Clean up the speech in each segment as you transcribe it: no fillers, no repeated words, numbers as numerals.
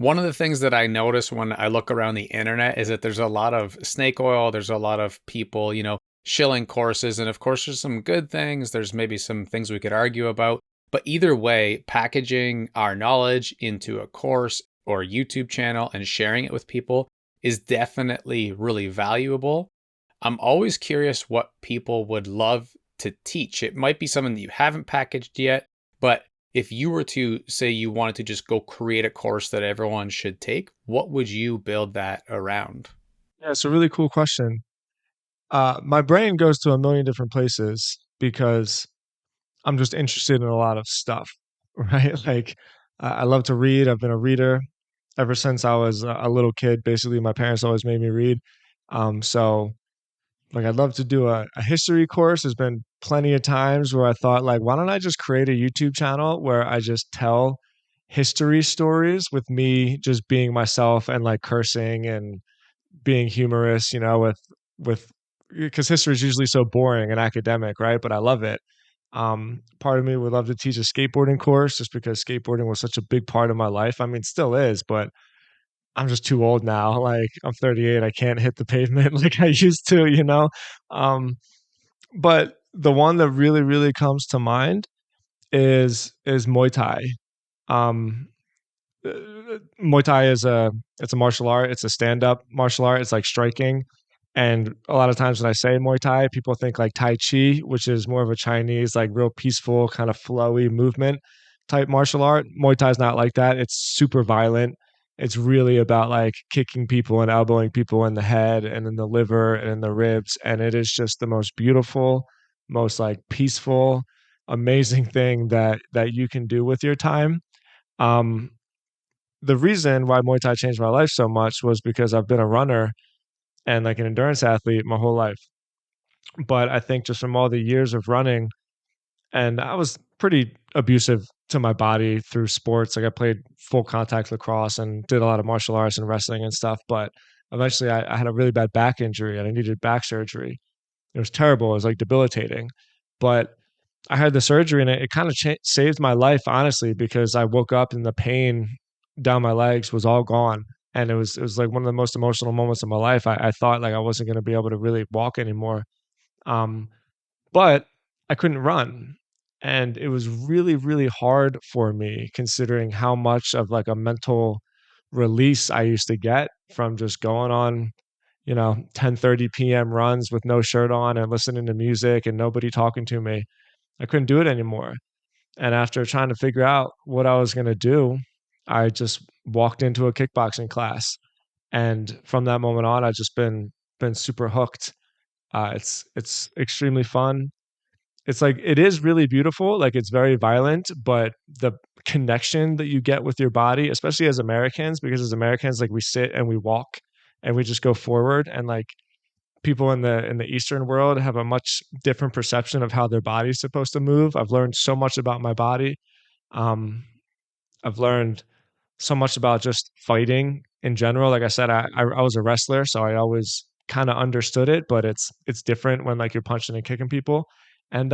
One of the things that I notice when I look around the internet is that there's a lot of snake oil. There's a lot of people, shilling courses. And of course, there's some good things. There's maybe some things we could argue about. But either way, packaging our knowledge into a course or a YouTube channel and sharing it with people is definitely really valuable. I'm always curious what people would love to teach. It might be something that you haven't packaged yet, but if you were to say you wanted to just go create a course that everyone should take, what would you build that around? Yeah, it's a really cool question. My brain goes to a million different places because I'm just interested in a lot of stuff, right? Like, I love to read. I've been a reader ever since I was a little kid. Basically, my parents always made me read. So like I'd love to do a history course. There's been plenty of times where I thought like, why don't I just create a YouTube channel where I just tell history stories with me just being myself and like cursing and being humorous, with because history is usually so boring and academic, right? But I love it. Part of me would love to teach a skateboarding course just because skateboarding was such a big part of my life. I mean, still is, but I'm just too old now. Like I'm 38, I can't hit the pavement like I used to, you know? Um, but the one that really, really comes to mind is Muay Thai. Um, uh, Muay Thai is it's a martial art. It's a stand-up martial art. It's like striking. And a lot of times when I say Muay Thai, people think like Tai Chi, which is more of a Chinese, like real peaceful, kind of flowy movement type martial art. Muay Thai is not like that. It's super violent. It's really about like kicking people and elbowing people in the head and in the liver and in the ribs. And it is just the most beautiful, most like peaceful, amazing thing that you can do with your time. Um, the reason why Muay Thai changed my life so much was because I've been a runner and like an endurance athlete my whole life. But I think just from all the years of running, and I was pretty abusive to my body through sports. Like I played full contact lacrosse and did a lot of martial arts and wrestling and stuff. But eventually I had a really bad back injury and I needed back surgery. It was terrible. It was like debilitating. But I had the surgery and it kind of saved my life, honestly, because I woke up and the pain down my legs was all gone. And it was like one of the most emotional moments of my life. I thought like I wasn't going to be able to really walk anymore. Um, but I couldn't run. And it was really, really hard for me considering how much of like a mental release I used to get from just going on, 10:30 p.m. runs with no shirt on and listening to music and nobody talking to me. I couldn't do it anymore. And after trying to figure out what I was going to do, I just walked into a kickboxing class. And from that moment on, I've just been super hooked. It's extremely fun. It's like it is really beautiful, like it's very violent, but the connection that you get with your body, especially as Americans, because as Americans, like we sit and we walk and we just go forward, and like people in the Eastern world have a much different perception of how their body's supposed to move. I've learned so much about my body. Um, I've learned so much about just fighting in general. Like I said, I was a wrestler, so I always kind of understood it, but it's different when like you're punching and kicking people. And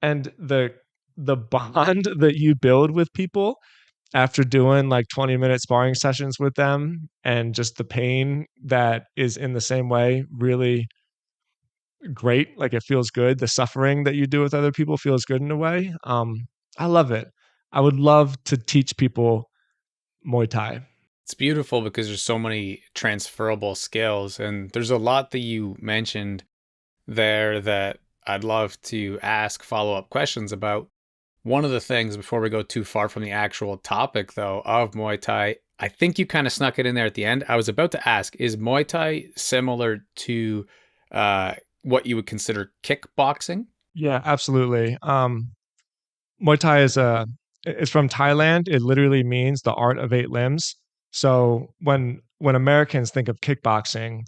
and the bond that you build with people after doing like 20-minute sparring sessions with them and just the pain that is in the same way really great. Like it feels good. The suffering that you do with other people feels good in a way. I love it. I would love to teach people Muay Thai. It's beautiful because there's so many transferable skills, and there's a lot that you mentioned there that I'd love to ask follow up questions about. One of the things, before we go too far from the actual topic, though, of Muay Thai, I think you kind of snuck it in there at the end. I was about to ask, is Muay Thai similar to what you would consider kickboxing? Yeah, absolutely. Muay Thai is from Thailand. It literally means the art of eight limbs. So when Americans think of kickboxing,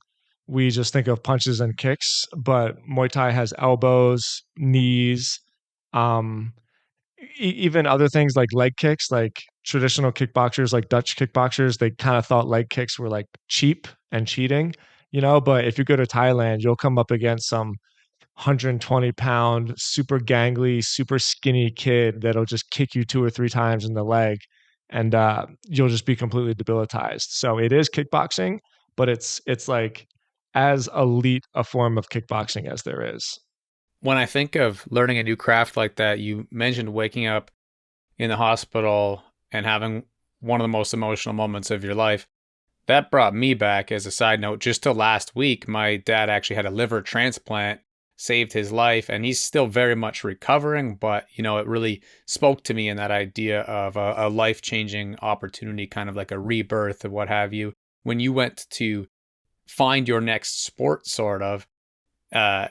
we just think of punches and kicks, but Muay Thai has elbows, knees, um, even other things like leg kicks. Like traditional kickboxers, like Dutch kickboxers, they kind of thought leg kicks were like cheap and cheating, But if you go to Thailand, you'll come up against some 120-pound, super gangly, super skinny kid that'll just kick you two or three times in the leg. and you'll just be completely debilitized. So it is kickboxing, but it's like as elite a form of kickboxing as there is. When I think of learning a new craft like that, you mentioned waking up in the hospital and having one of the most emotional moments of your life. That brought me back as a side note just to last week. My dad actually had a liver transplant, saved his life, and he's still very much recovering. But, it really spoke to me in that idea of a life changing opportunity, kind of like a rebirth or what have you. When you went to find your next sport, sort of, uh,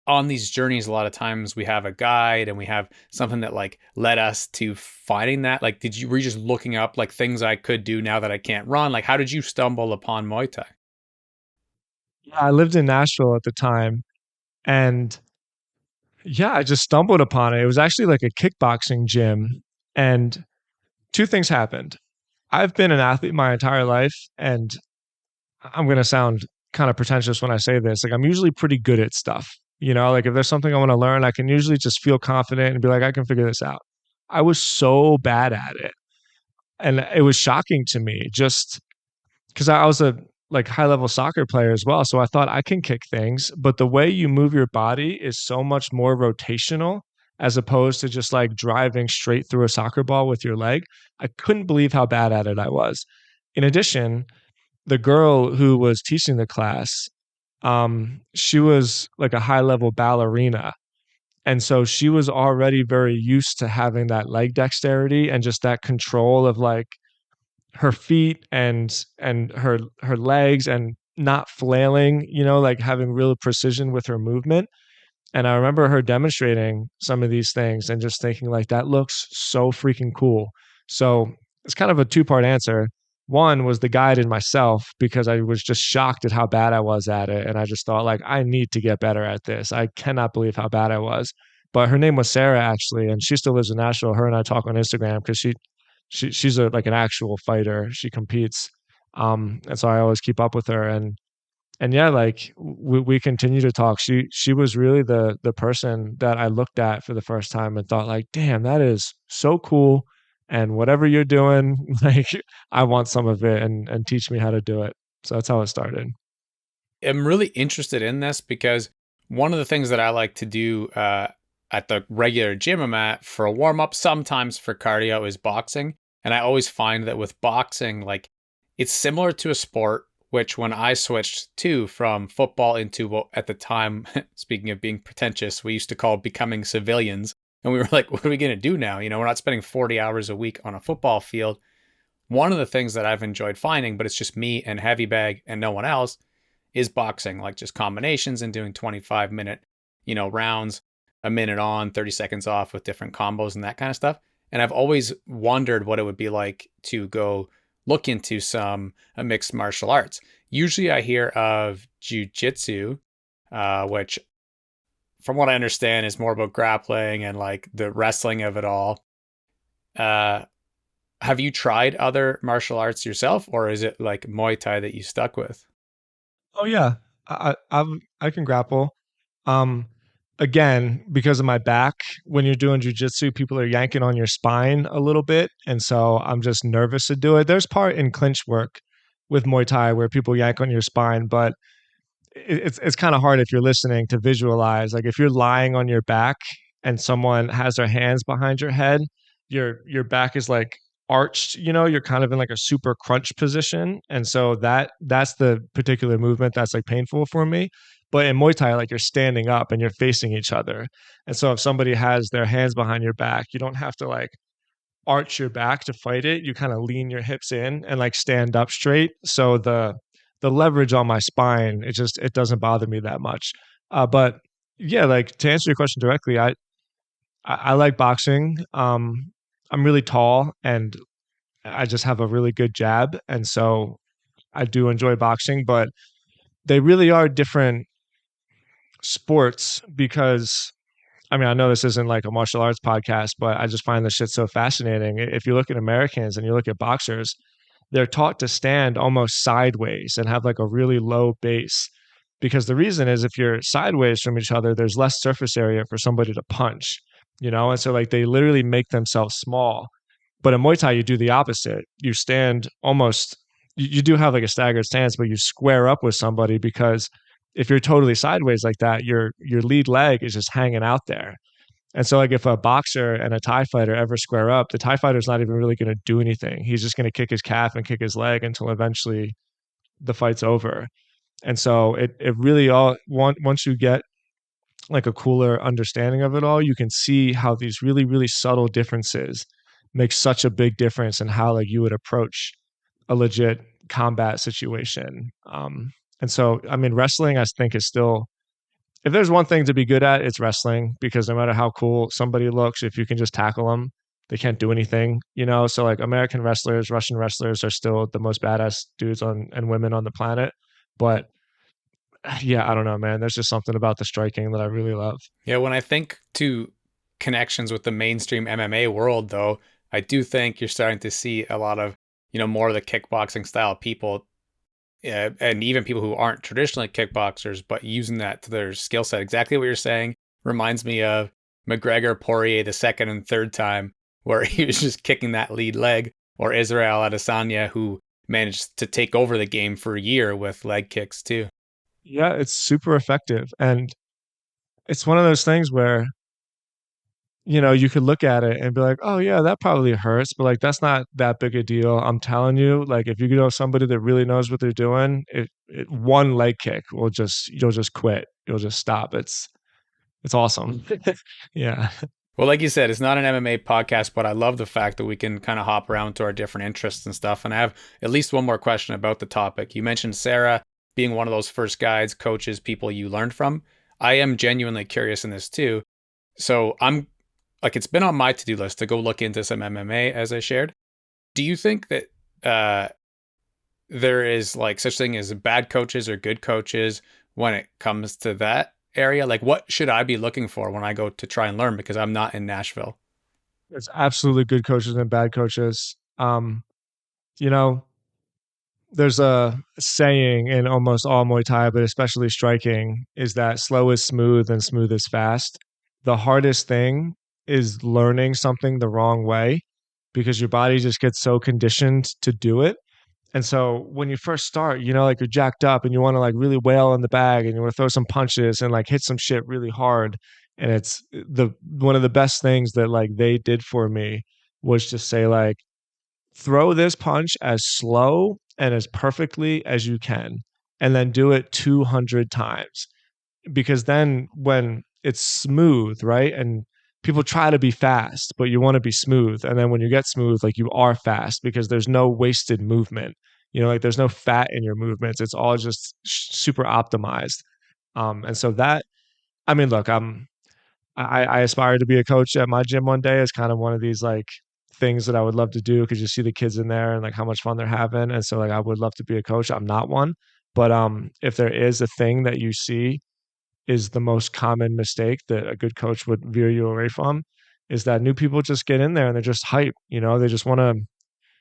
on these journeys, a lot of times we have a guide and we have something that like led us to finding that. Like, were you just looking up like things I could do now that I can't run? Like, how did you stumble upon Muay Thai? Yeah, I lived in Nashville at the time, and yeah, I just stumbled upon it. It was actually like a kickboxing gym, and two things happened. I've been an athlete my entire life, and I'm going to sound kind of pretentious when I say this. Like, I'm usually pretty good at stuff. Like if there's something I want to learn, I can usually just feel confident and be like, I can figure this out. I was so bad at it. And it was shocking to me just because I was a like high level soccer player as well. So I thought I can kick things, but the way you move your body is so much more rotational as opposed to just like driving straight through a soccer ball with your leg. I couldn't believe how bad at it I was. In addition, the girl who was teaching the class, she was like a high level ballerina. And so she was already very used to having that leg dexterity and just that control of like her feet and her legs and not flailing, like having real precision with her movement. And I remember her demonstrating some of these things and just thinking like that looks so freaking cool. So it's kind of a two-part answer. One was the guide in myself because I was just shocked at how bad I was at it. And I just thought like, I need to get better at this. I cannot believe how bad I was. But her name was Sarah actually, and she still lives in Nashville. Her and I talk on Instagram because she's a like an actual fighter. She competes. And so I always keep up with her and yeah, like we continue to talk. She was really the person that I looked at for the first time and thought like, damn, that is so cool. And whatever you're doing, like I want some of it and teach me how to do it. So that's how it started. I'm really interested in this because one of the things that I like to do at the regular gym I'm at for a warm up, sometimes for cardio, is boxing. And I always find that with boxing, like it's similar to a sport, which when I switched to from football into what at the time, speaking of being pretentious, we used to call becoming civilians. And we were like, what are we going to do now? We're not spending 40 hours a week on a football field. One of the things that I've enjoyed finding, but it's just me and heavy bag and no one else, is boxing, like just combinations and doing 25-minute, rounds, a minute on, 30 seconds off with different combos and that kind of stuff. And I've always wondered what it would be like to go look into some mixed martial arts. Usually I hear of jiu-jitsu, which from what I understand is more about grappling and like the wrestling of it all. Uh, have you tried other martial arts yourself, or is it like Muay Thai that you stuck with? Oh yeah, I can grapple. Um, Again, because of my back, when you're doing jujitsu, people are yanking on your spine a little bit, and so I'm just nervous to do it. There's part in clinch work with Muay Thai where people yank on your spine, but it's kind of hard if you're listening to visualize. Like if you're lying on your back and someone has their hands behind your head, your back is like arched, you're kind of in like a super crunch position. And so that's the particular movement that's like painful for me. But in Muay Thai, like you're standing up and you're facing each other. And so if somebody has their hands behind your back, you don't have to like arch your back to fight it. You kind of lean your hips in and like stand up straight. So the leverage on my spine, it doesn't bother me that much. But yeah, like to answer your question directly, I like boxing. I'm really tall and I just have a really good jab, and so I do enjoy boxing. But they really are different sports because I mean, I know this isn't like a martial arts podcast, but I just find this shit so fascinating. If you look at Americans and you look at boxers, they're taught to stand almost sideways and have like a really low base. Because the reason is if you're sideways from each other, there's less surface area for somebody to punch, And so like they literally make themselves small. But in Muay Thai, you do the opposite. You stand almost, you do have like a staggered stance, but you square up with somebody, because if you're totally sideways like that, your lead leg is just hanging out there. And so, like, if a boxer and a Thai fighter ever square up, the Thai fighter's not even really going to do anything. He's just going to kick his calf and kick his leg until eventually the fight's over. And so, it really all once you get like a cooler understanding of it all, you can see how these really, really subtle differences make such a big difference in how like you would approach a legit combat situation. And so, I mean, wrestling, I think, is still, if there's one thing to be good at, it's wrestling, because no matter how cool somebody looks, if you can just tackle them, they can't do anything, you know? So like American wrestlers, Russian wrestlers are still the most badass dudes on and women on the planet. But yeah, I don't know, man. There's just something about the striking that I really love. Yeah, when I think to connections with the mainstream MMA world, though, I do think you're starting to see a lot of, more of the kickboxing style people, and even people who aren't traditionally kickboxers, but using that to their skill set. Exactly what you're saying reminds me of McGregor Poirier the second and third time, where he was just kicking that lead leg, or Israel Adesanya, who managed to take over the game for a year with leg kicks too. Yeah, it's super effective. And it's one of those things where, you could look at it and be like, oh, yeah, that probably hurts, but like, that's not that big a deal. I'm telling you, like, if you know somebody that really knows what they're doing, one leg kick you'll just quit. You'll just stop. It's awesome. Yeah. Well, like you said, it's not an MMA podcast, but I love the fact that we can kind of hop around to our different interests and stuff. And I have at least one more question about the topic. You mentioned Sarah being one of those first guides, coaches, people you learned from. I am genuinely curious in this too. So I'm like, it's been on my to-do list to go look into some MMA, as I shared. Do you think that there is like such thing as bad coaches or good coaches when it comes to that area? Like, what should I be looking for when I go to try and learn, because I'm not in Nashville? There's absolutely good coaches and bad coaches. You know, there's a saying in almost all Muay Thai, but especially striking, is that slow is smooth and smooth is fast. The hardest thing is learning something the wrong way, because your body just gets so conditioned to do it. And so when you first start, like, you're jacked up and you want to like really wail in the bag and you want to throw some punches and like hit some shit really hard. And it's the one of the best things that like they did for me was to say, like, throw this punch as slow and as perfectly as you can, and then do it 200 times. Because then when it's smooth, right? And people try to be fast, but you want to be smooth. And then when you get smooth, like, you are fast, because there's no wasted movement. Like, there's no fat in your movements. It's all just super optimized. And so that, I mean, look, I aspire to be a coach at my gym one day. Is kind of one of these like things that I would love to do, because you see the kids in there and like how much fun they're having. And so like I would love to be a coach. I'm not one. But if there is a thing that you see is the most common mistake that a good coach would veer you away from, is that new people just get in there and they're just hype. They just want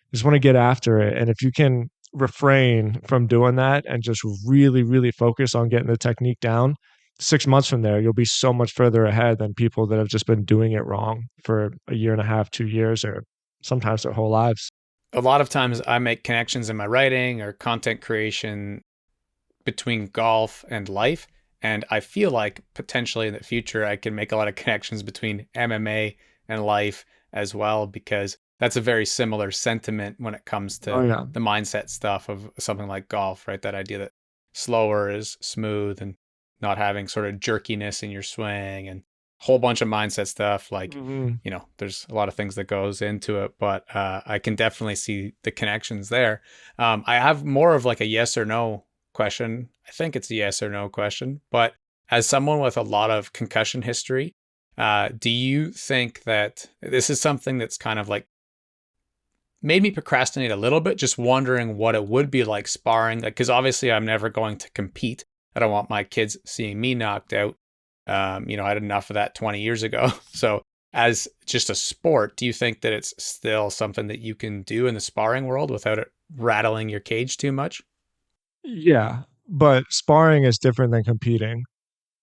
to get after it. And if you can refrain from doing that and just really, really focus on getting the technique down, 6 months from there, you'll be so much further ahead than people that have just been doing it wrong for a year and a half, 2 years, or sometimes their whole lives. A lot of times I make connections in my writing or content creation between golf and life. And I feel like potentially in the future, I can make a lot of connections between MMA and life as well, because that's a very similar sentiment when it comes Oh, to yeah. the mindset stuff of something like golf, right? That idea that slower is smooth, and not having sort of jerkiness in your swing, and a whole bunch of mindset stuff. Like, Hmm. there's a lot of things that goes into it, but I can definitely see the connections there. I have more of like a yes or no question. I think it's a yes or no question, but as someone with a lot of concussion history, do you think that this is something that's kind of like made me procrastinate a little bit, just wondering what it would be like sparring? Like, because obviously I'm never going to compete. I don't want my kids seeing me knocked out. I had enough of that 20 years ago. So as just a sport, do you think that it's still something that you can do in the sparring world without it rattling your cage too much? Yeah, but sparring is different than competing.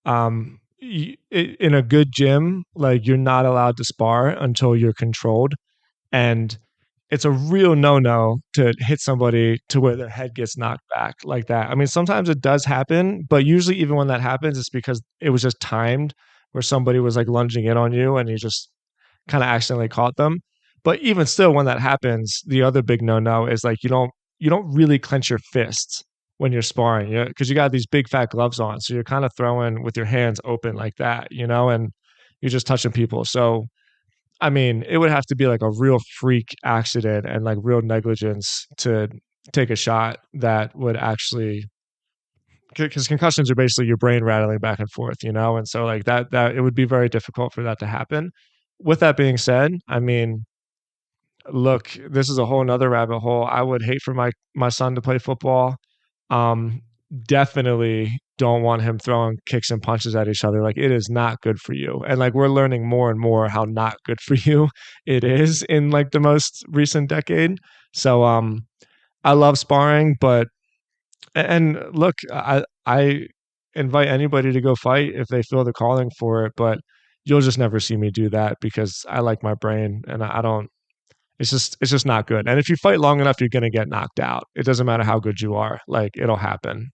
In a good gym, like, you're not allowed to spar until you're controlled. And it's a real no-no to hit somebody to where their head gets knocked back like that. I mean, sometimes it does happen, but usually even when that happens, it's because it was just timed where somebody was like lunging in on you and you just kind of accidentally caught them. But even still, when that happens, the other big no-no is like you don't really clench your fists when you're sparring, yeah, because you got these big fat gloves on, so you're kind of throwing with your hands open like that, and you're just touching people. So I mean, it would have to be like a real freak accident and like real negligence to take a shot that would actually, because concussions are basically your brain rattling back and forth, and so like that it would be very difficult for that to happen. With that being said, I mean, look, this is a whole nother rabbit hole. I would hate for my son to play football. Um, Definitely don't want him throwing kicks and punches at each other. Like it is not good for you. And like we're learning more and more how not good for you it is in like the most recent decade. So I love sparring, but and look, I invite anybody to go fight if they feel the calling for it, but you'll just never see me do that because I like my brain and I don't it's just not good. And if you fight long enough, you're gonna get knocked out. It doesn't matter how good you are. Like it'll happen.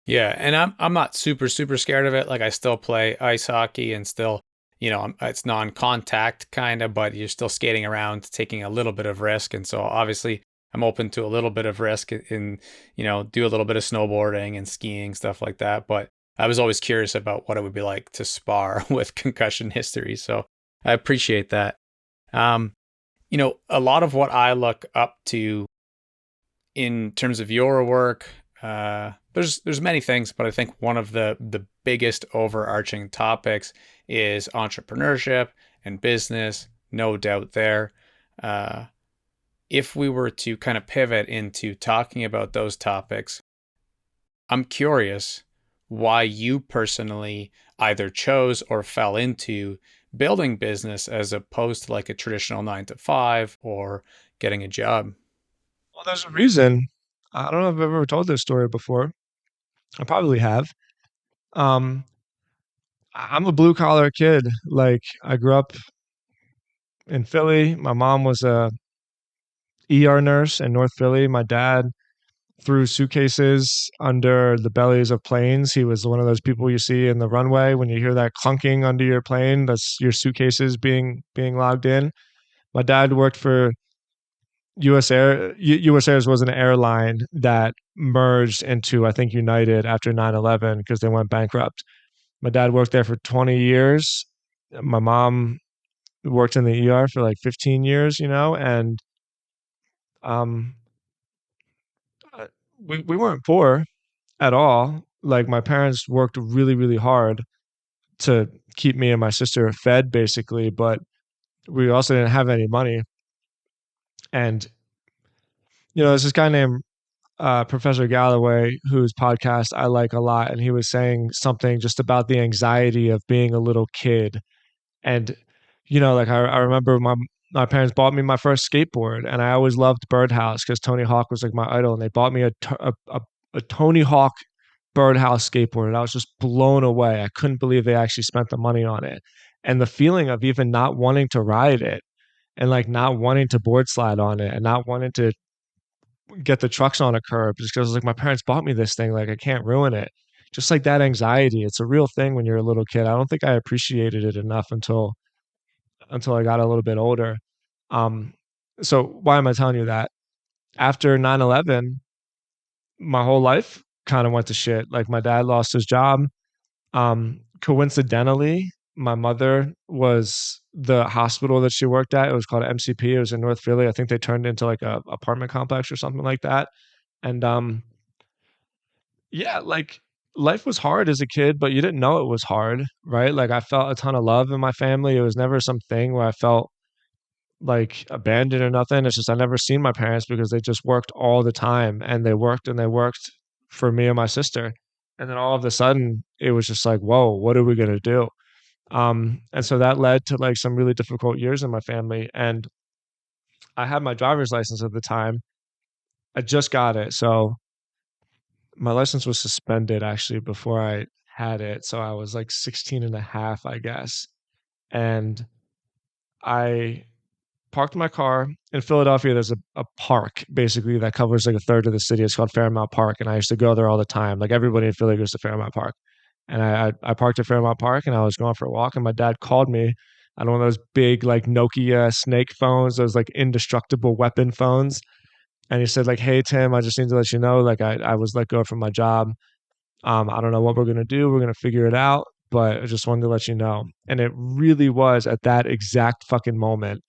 Yeah, and I'm not super super scared of it. Like I still play ice hockey and still, it's non-contact kind of, but you're still skating around, taking a little bit of risk. And so obviously I'm open to a little bit of risk in, do a little bit of snowboarding and skiing, stuff like that. But I was always curious about what it would be like to spar with concussion history. So I appreciate that. Um, a lot of what I look up to in terms of your work, there's many things, but I think one of the biggest overarching topics is entrepreneurship and business. No doubt there. Uh, if we were to kind of pivot into talking about those topics, I'm curious why you personally either chose or fell into building business as opposed to like a traditional 9 to 5 or getting a job. Well, there's a reason. I don't know if I've ever told this story before. I probably have. Um, I'm a blue collar kid. Like I grew up in Philly. My mom was a ER nurse in North Philly. My dad threw suitcases under the bellies of planes. He was one of those people you see in the runway when you hear that clunking under your plane. That's your suitcases being logged in. My dad worked for US Air. US Airways was an airline that merged into I think United after 9/11 because they went bankrupt. My dad worked there for 20 years. My mom worked in the ER for like 15 years, and um uh, we weren't poor at all. Like my parents worked really, really hard to keep me and my sister fed basically, but we also didn't have any money. And there's this guy named Professor Galloway whose podcast I like a lot, and he was saying something just about the anxiety of being a little kid. And like I remember my parents bought me my first skateboard, and I always loved Birdhouse because Tony Hawk was like my idol, and they bought me a Tony Hawk Birdhouse skateboard, and I was just blown away. I couldn't believe they actually spent the money on it, and the feeling of even not wanting to ride it, and like not wanting to board slide on it, and not wanting to get the trucks on a curb just because like my parents bought me this thing, like I can't ruin it. Just like that anxiety, it's a real thing when you're a little kid. I don't think I appreciated it enough until I got a little bit older. Um, so why am I telling you that? After 9/11, my whole life kind of went to shit. Like my dad lost his job. Coincidentally, my mother was the hospital that she worked at. It was called MCP. It was in North Philly. I think they turned into like a apartment complex or something like that. And yeah, like life was hard as a kid, but you didn't know it was hard, right? Like I felt a ton of love in my family. It was never something where I felt like abandoned or nothing. It's just I never seen my parents because they just worked all the time and they worked for me and my sister. And then all of a sudden it was just like, whoa, what are we gonna do? And so that led to like some really difficult years in my family. And I had my driver's license at the time. I just got it. So my license was suspended actually before I had it. So I was like 16 and a half, I guess. And I parked my car in Philadelphia. There's a park basically that covers like a third of the city. It's called Fairmount Park. And I used to go there all the time. Like everybody in Philly goes to Fairmount Park. And I parked at Fairmount Park and I was going for a walk and my dad called me on one of those big like Nokia Snake phones, those like indestructible weapon phones. And he said like, "Hey Tim, I just need to let you know, like I was let go from my job. I don't know what we're gonna do. We're gonna figure it out, but I just wanted to let you know." And it really was at that exact fucking moment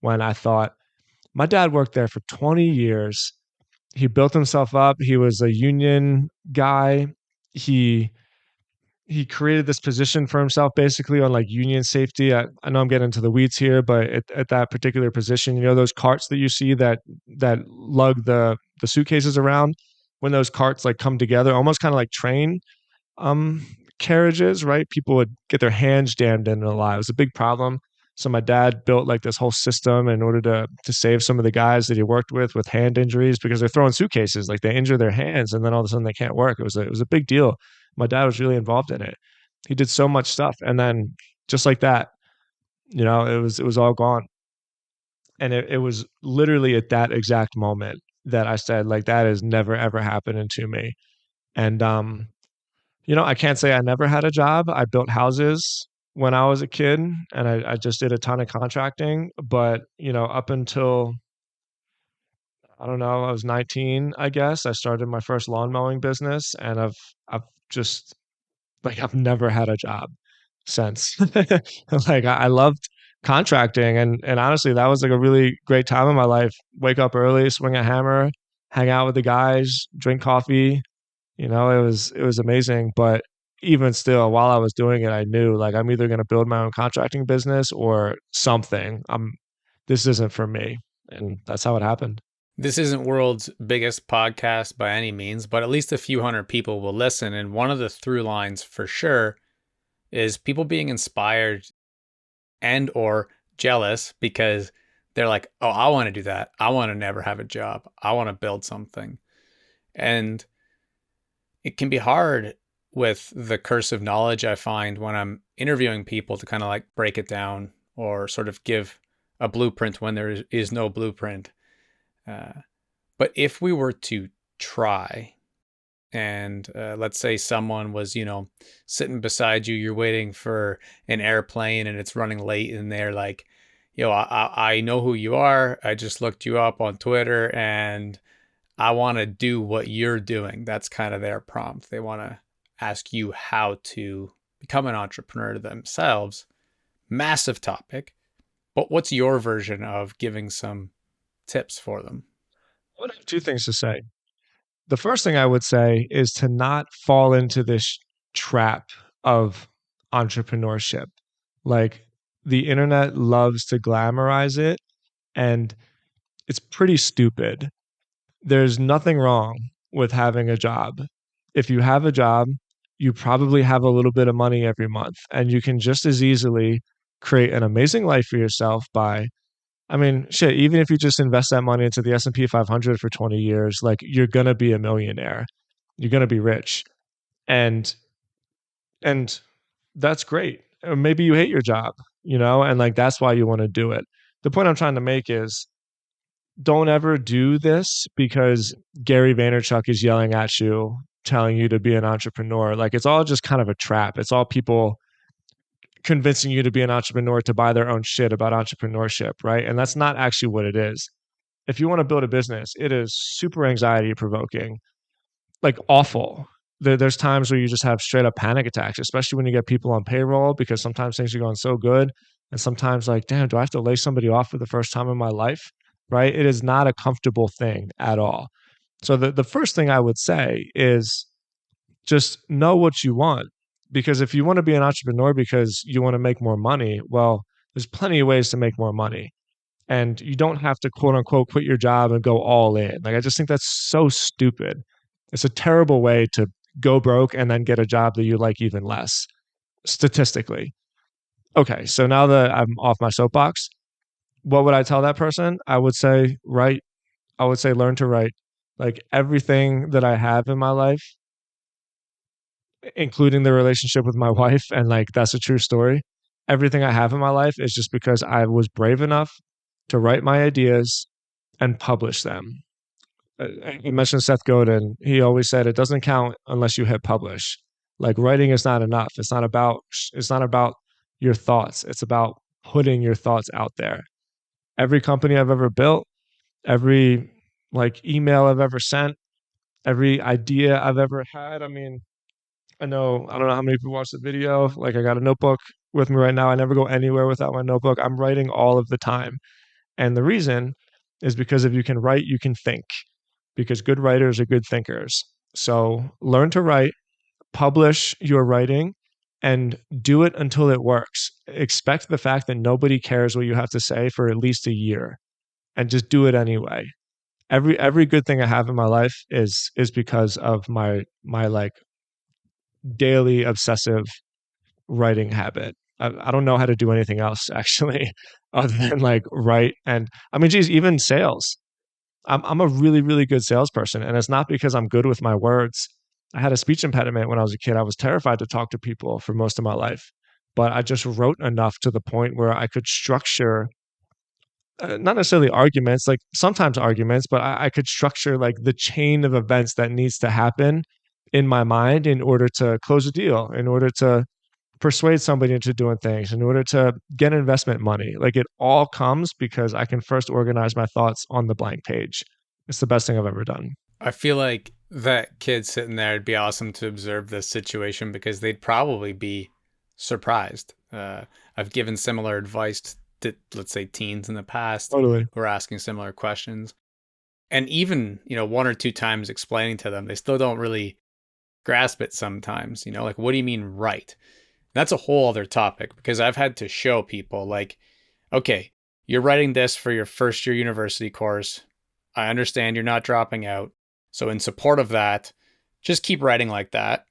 when I thought, my dad worked there for 20 years. He built himself up. He was a union guy. He he created this position for himself basically on like union safety. I know I'm getting into the weeds here, but at that particular position, you know, those carts that you see that lug the suitcases around, when those carts like come together, almost kind of like train um carriages, right? People would get their hands jammed in a lot. It was a big problem. So my dad built like this whole system in order to save some of the guys that he worked with hand injuries because they're throwing suitcases, like they injure their hands and then all of a sudden they can't work. It was a big deal. My dad was really involved in it. He did so much stuff, and then just like that, you know, it was all gone. And it was literally at that exact moment that I said, like, that is never ever happening to me. And you know, I can't say I never had a job. I built houses when I was a kid, and I just did a ton of contracting. But you know, up until I don't know, I was 19, I guess I started my first lawn mowing business, and I've just like I've never had a job since. Like I loved contracting, and honestly, that was like a really great time in my life. Wake up early, swing a hammer, hang out with the guys, drink coffee. You know, it was amazing. But even still, while I was doing it, I knew like I'm either going to build my own contracting business or something. This isn't for me, and that's how it happened. This isn't world's biggest podcast by any means, but at least a few hundred people will listen. And one of the through lines for sure is people being inspired and or jealous because they're like, "Oh, I want to do that. I want to never have a job. I want to build something." And it can be hard with the curse of knowledge, I find, when I'm interviewing people to kind of like break it down or sort of give a blueprint when there is no blueprint. Uh, but if we were to try, and let's say someone was, sitting beside you, you're waiting for an airplane and it's running late, and they're like, I know who you are. I just looked you up on Twitter and I want to do what you're doing. That's kind of their prompt. They want to ask you how to become an entrepreneur themselves. Massive topic. But what's your version of giving some tips for them? I would have two things to say. The first thing I would say is to not fall into this trap of entrepreneurship. Like the internet loves to glamorize it, and it's pretty stupid. There's nothing wrong with having a job. If you have a job, you probably have a little bit of money every month, and you can just as easily create an amazing life for yourself by, I mean, shit, even if you just invest that money into the S&P 500 for 20 years, like you're going to be a millionaire. You're going to be rich. And and that's great. Or maybe you hate your job, you know, and like that's why you want to do it. The point I'm trying to make is don't ever do this because Gary Vaynerchuk is yelling at you, telling you to be an entrepreneur. Like it's all just kind of a trap. It's all people convincing you to be an entrepreneur to buy their own shit about entrepreneurship, right? And that's not actually what it is. If you want to build a business, it is super anxiety provoking, like awful. There's times where you just have straight up panic attacks, especially when you get people on payroll because sometimes things are going so good. And sometimes, like, damn, do I have to lay somebody off for the first time in my life? Right? It is not a comfortable thing at all. So the first thing I would say is just know what you want. Because if you want to be an entrepreneur because you want to make more money, well, there's plenty of ways to make more money. And you don't have to quote unquote quit your job and go all in. Like, I just think that's so stupid. It's a terrible way to go broke and then get a job that you like even less, statistically. Okay, so now that I'm off my soapbox, what would I tell that person? I would say, write. I would say, learn to write. Like everything that I have in my life, including the relationship with my wife, and like that's a true story. Everything I have in my life is just because I was brave enough to write my ideas and publish them. I mentioned Seth Godin. He always said it doesn't count unless you hit publish. Like writing is not enough. It's not about your thoughts. It's about putting your thoughts out there. Every company I've ever built, every like email I've ever sent, every idea I've ever had. I mean, I don't know how many people watch the video. Like I got a notebook with me right now. I never go anywhere without my notebook. I'm writing all of the time. And the reason is because if you can write, you can think, because good writers are good thinkers. So learn to write, publish your writing, and do it until it works. Expect the fact that nobody cares what you have to say for at least a year, and just do it anyway. Every good thing I have in my life is because of my like daily obsessive writing habit. I don't know how to do anything else actually, other than like write. And I mean, geez, even sales. I'm a really, really good salesperson. And it's not because I'm good with my words. I had a speech impediment when I was a kid. I was terrified to talk to people for most of my life. But I just wrote enough to the point where I could structure, not necessarily arguments, like sometimes arguments, but I could structure like the chain of events that needs to happen in my mind in order to close a deal, in order to persuade somebody into doing things, in order to get investment money. Like it all comes because I can first organize my thoughts on the blank page. It's the best thing I've ever done. I feel like that kid sitting there, it'd be awesome to observe this situation because they'd probably be surprised. I've given similar advice to, let's say, teens in the past Totally. who are asking similar questions. And even, one or two times explaining to them, they still don't really grasp it sometimes. Like, what do you mean, right? That's a whole other topic because I've had to show people, like, okay, you're writing this for your first year university course. I understand you're not dropping out. So in support of that, just keep writing like that.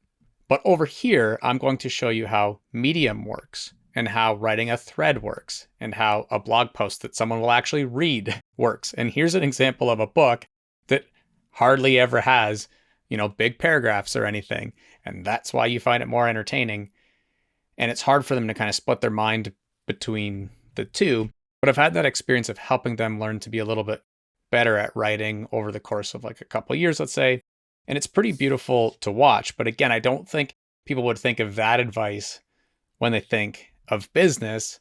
But over here, I'm going to show you how Medium works and how writing a thread works and how a blog post that someone will actually read works. And here's an example of a book that hardly ever has, big paragraphs or anything. And that's why you find it more entertaining. And it's hard for them to kind of split their mind between the two. But I've had that experience of helping them learn to be a little bit better at writing over the course of like a couple of years, let's say. And it's pretty beautiful to watch. But again, I don't think people would think of that advice when they think of business.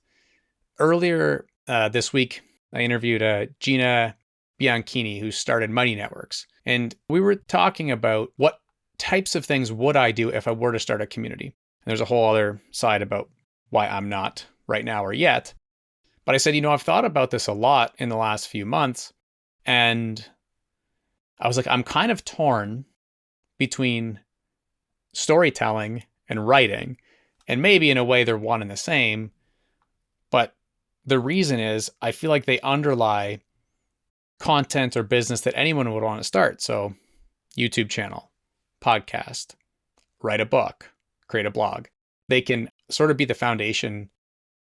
Earlier this week, I interviewed Gina Bianchini, who started Money Networks. And we were talking about what types of things would I do if I were to start a community. And there's a whole other side about why I'm not right now or yet. But I said, I've thought about this a lot in the last few months. And I was like, I'm kind of torn between storytelling and writing. And maybe in a way they're one and the same. But the reason is I feel like they underlie content or business that anyone would want to start. So YouTube channel, podcast, write a book, create a blog. They can sort of be the foundation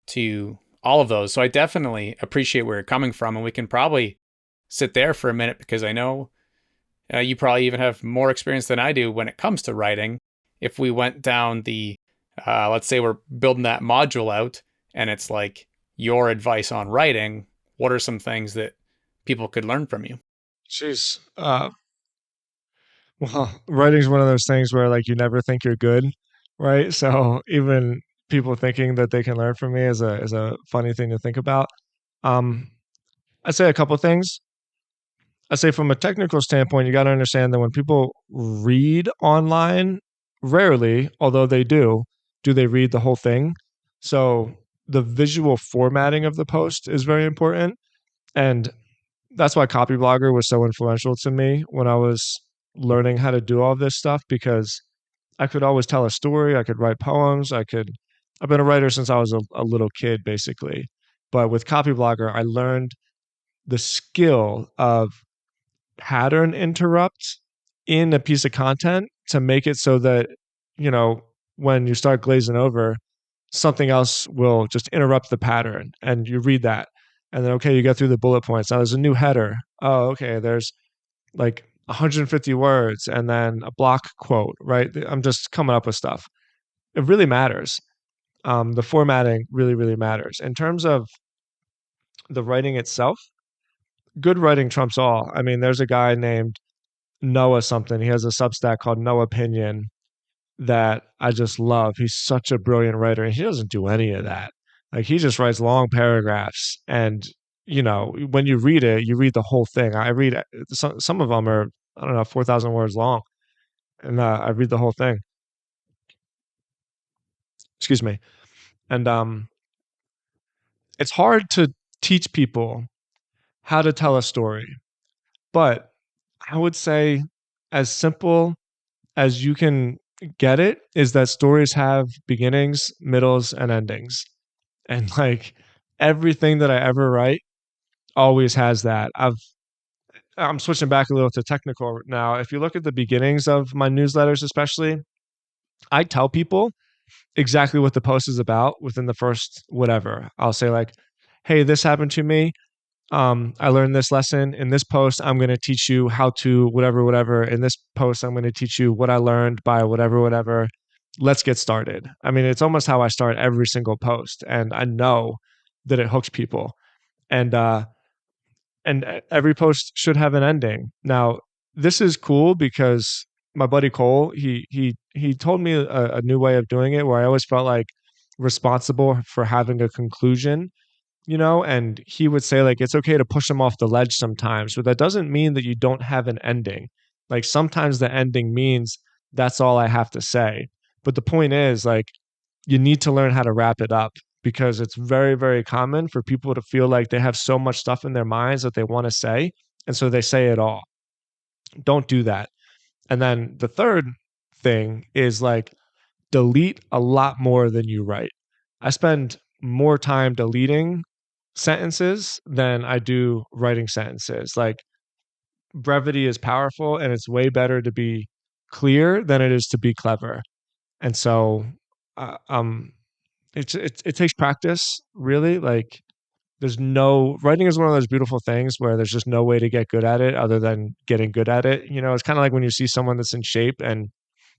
to all of those. So I definitely appreciate where you're coming from. And we can probably sit there for a minute because I know you probably even have more experience than I do when it comes to writing. If we went down the, let's say we're building that module out and it's like your advice on writing, what are some things that people could learn from you? Jeez. Well, writing's one of those things where like you never think you're good, right? So even people thinking that they can learn from me is a funny thing to think about. Um, I'd say a couple things. I'd say from a technical standpoint, you got to understand that when people read online, rarely, although they do they read the whole thing? So the visual formatting of the post is very important. And that's why Copyblogger was so influential to me when I was learning how to do all this stuff, because I could always tell a story. I could write poems. I've been a writer since I was a little kid, basically. But with Copyblogger, I learned the skill of pattern interrupt in a piece of content to make it so that, you know, when you start glazing over, something else will just interrupt the pattern and you read that. And then, okay, you get through the bullet points. Now there's a new header. Oh, okay, there's like 150 words and then a block quote, right? I'm just coming up with stuff. It really matters. The formatting really, really matters. In terms of the writing itself, good writing trumps all. I mean, there's a guy named Noah something. He has a Substack called No Opinion that I just love. He's such a brilliant writer, and he doesn't do any of that. Like he just writes long paragraphs, and when you read it, you read the whole thing. I read some of them are, I don't know, 4,000 words long, and I read the whole thing. Excuse me. And it's hard to teach people how to tell a story, but I would say as simple as you can get it is that stories have beginnings, middles, and endings. And like everything that I ever write always has that. I'm switching back a little to technical now. If you look at the beginnings of my newsletters, especially, I tell people exactly what the post is about within the first whatever. I'll say like, "Hey, this happened to me. I learned this lesson in this post. I'm going to teach you how to whatever, whatever. In this post, I'm going to teach you what I learned by whatever, whatever. Let's get started." I mean, it's almost how I start every single post, and I know that it hooks people. And every post should have an ending. Now, this is cool because my buddy Cole, he told me a new way of doing it where I always felt like responsible for having a conclusion, and he would say like it's okay to push them off the ledge sometimes, but that doesn't mean that you don't have an ending. Like sometimes the ending means that's all I have to say. But the point is like you need to learn how to wrap it up because it's very, very common for people to feel like they have so much stuff in their minds that they want to say. And so they say it all. Don't do that. And then the third thing is like delete a lot more than you write. I spend more time deleting sentences than I do writing sentences. Like brevity is powerful and it's way better to be clear than it is to be clever. And so, uh, um, it takes practice, really. Like, there's no writing is one of those beautiful things where there's just no way to get good at it other than getting good at it. It's kind of like when you see someone that's in shape and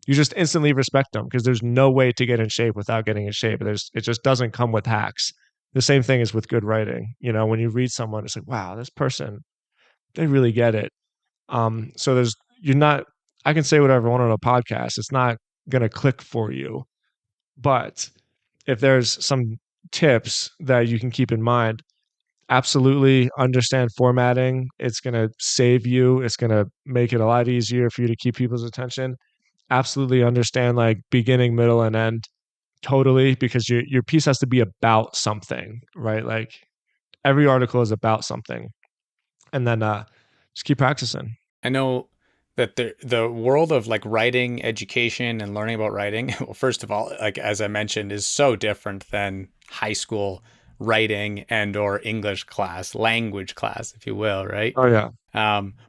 you just instantly respect them because there's no way to get in shape without getting in shape. It just doesn't come with hacks. The same thing is with good writing. When you read someone, it's like, wow, this person, they really get it. So you're not, I can say whatever I want on a podcast. It's not going to click for you. But if there's some tips that you can keep in mind, absolutely understand formatting. It's going to save you. It's going to make it a lot easier for you to keep people's attention. Absolutely understand like beginning, middle, and end totally because your piece has to be about something, right? Like every article is about something. And then just keep practicing. I know that the world of like writing education and learning about writing, well, first of all, like as I mentioned, is so different than high school writing and or English class, language class, if you will, right? Oh yeah.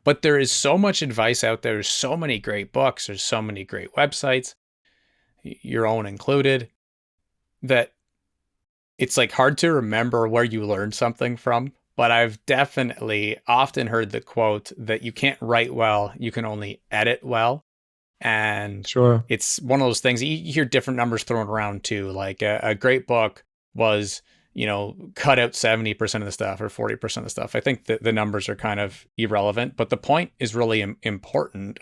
But there is so much advice out there. There's so many great books. There's so many great websites, your own included, that it's like hard to remember where you learned something from. But I've definitely often heard the quote that you can't write well, you can only edit well. And Sure. it's one of those things you hear different numbers thrown around too. Like a great book was, cut out 70% of the stuff or 40% of the stuff. I think that the numbers are kind of irrelevant, but the point is really important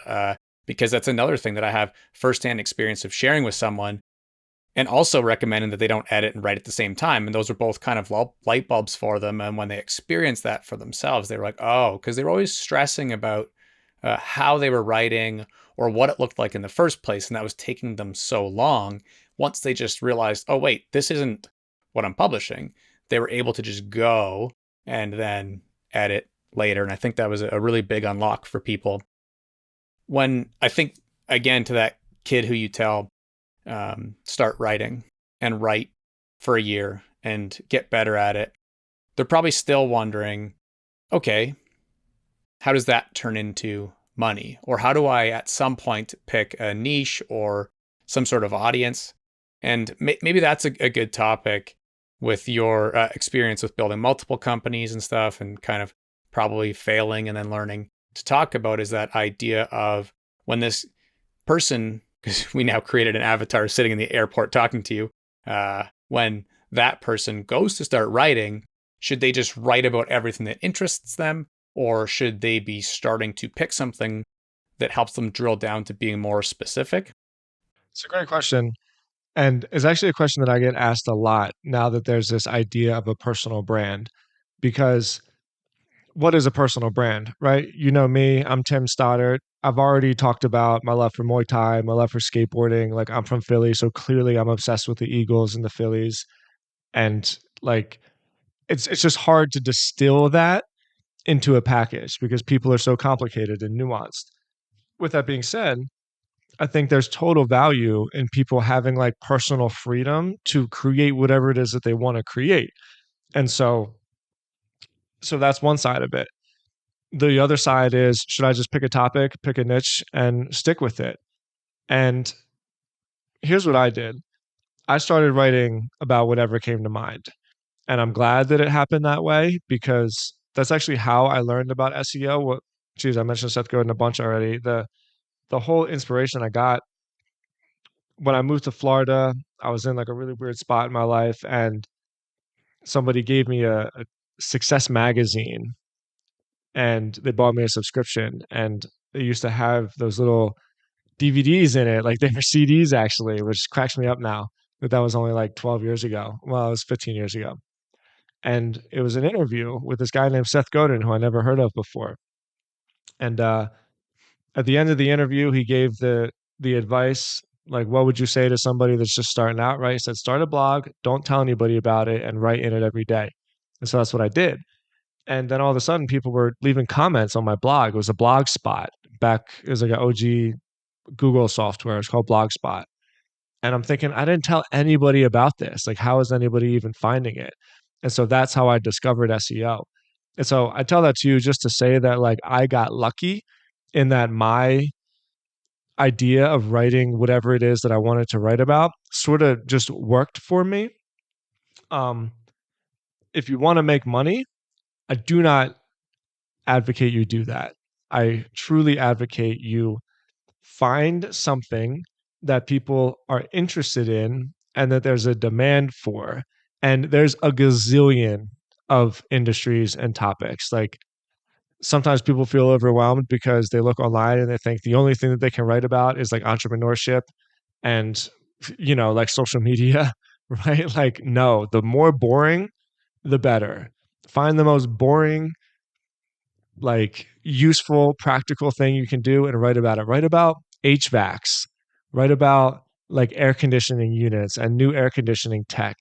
because that's another thing that I have firsthand experience of sharing with someone and also recommending that they don't edit and write at the same time. And those are both kind of light bulbs for them. And when they experience that for themselves, they were like, oh, because they were always stressing about how they were writing or what it looked like in the first place. And that was taking them so long. Once they just realized, oh, wait, this isn't what I'm publishing, they were able to just go and then edit later. And I think that was a really big unlock for people. When I think, again, to that kid who you tell, start writing and write for a year and get better at it, they're probably still wondering, okay, how does that turn into money? Or how do I at some point pick a niche or some sort of audience? And maybe that's a good topic with your experience with building multiple companies and stuff and kind of probably failing and then learning to talk about is that idea of when this person, because we now created an avatar sitting in the airport talking to you, when that person goes to start writing, Should they just write about everything that interests them, or should they be starting to pick something that helps them drill down to being more specific? It's a great question. And it's actually a question that I get asked a lot now that there's this idea of a personal brand. Because what is a personal brand, right? You know me, I'm Tim Stoddart. I've already talked about my love for Muay Thai, my love for skateboarding. Like, I'm from Philly, so clearly I'm obsessed with the Eagles and the Phillies. And like, it's just hard to distill that into a package because people are so complicated and nuanced. With that being said, I think there's total value in people having like personal freedom to create whatever it is that they want to create. And so that's one side of it. The other side is, should I just pick a topic, pick a niche and stick with it? And here's what I did. I started writing about whatever came to mind. And I'm glad that it happened that way because that's actually how I learned about SEO. Geez, I mentioned Seth Godin a bunch already. The whole inspiration I got when I moved to Florida, I was in like a really weird spot in my life, and somebody gave me a Success magazine, and they bought me a subscription, and they used to have those little DVDs in it, like they were CDs actually, which cracks me up now that was only like 12 years ago. Well, it was 15 years ago. And it was an interview with this guy named Seth Godin, who I never heard of before. And at the end of the interview, he gave the advice like, what would you say to somebody that's just starting out? Right? He said, start a blog, don't tell anybody about it, and write in it every day. And so that's what I did. And then all of a sudden, people were leaving comments on my blog. It was a blog spot back. It was like an OG Google software. It's called Blogspot. And I'm thinking, I didn't tell anybody about this. Like, how is anybody even finding it? And so that's how I discovered SEO. And so I tell that to you just to say that, like, I got lucky in that my idea of writing whatever it is that I wanted to write about sort of just worked for me. Um, if you want to make money, I do not advocate you do that. I truly advocate you find something that people are interested in and that there's a demand for. And there's a gazillion of industries and topics. Like, sometimes people feel overwhelmed because they look online and they think the only thing that they can write about is like entrepreneurship and, like social media, right? Like, no, the more boring, the better. Find the most boring, like useful, practical thing you can do and write about it. Write about HVACs, write about like air conditioning units and new air conditioning tech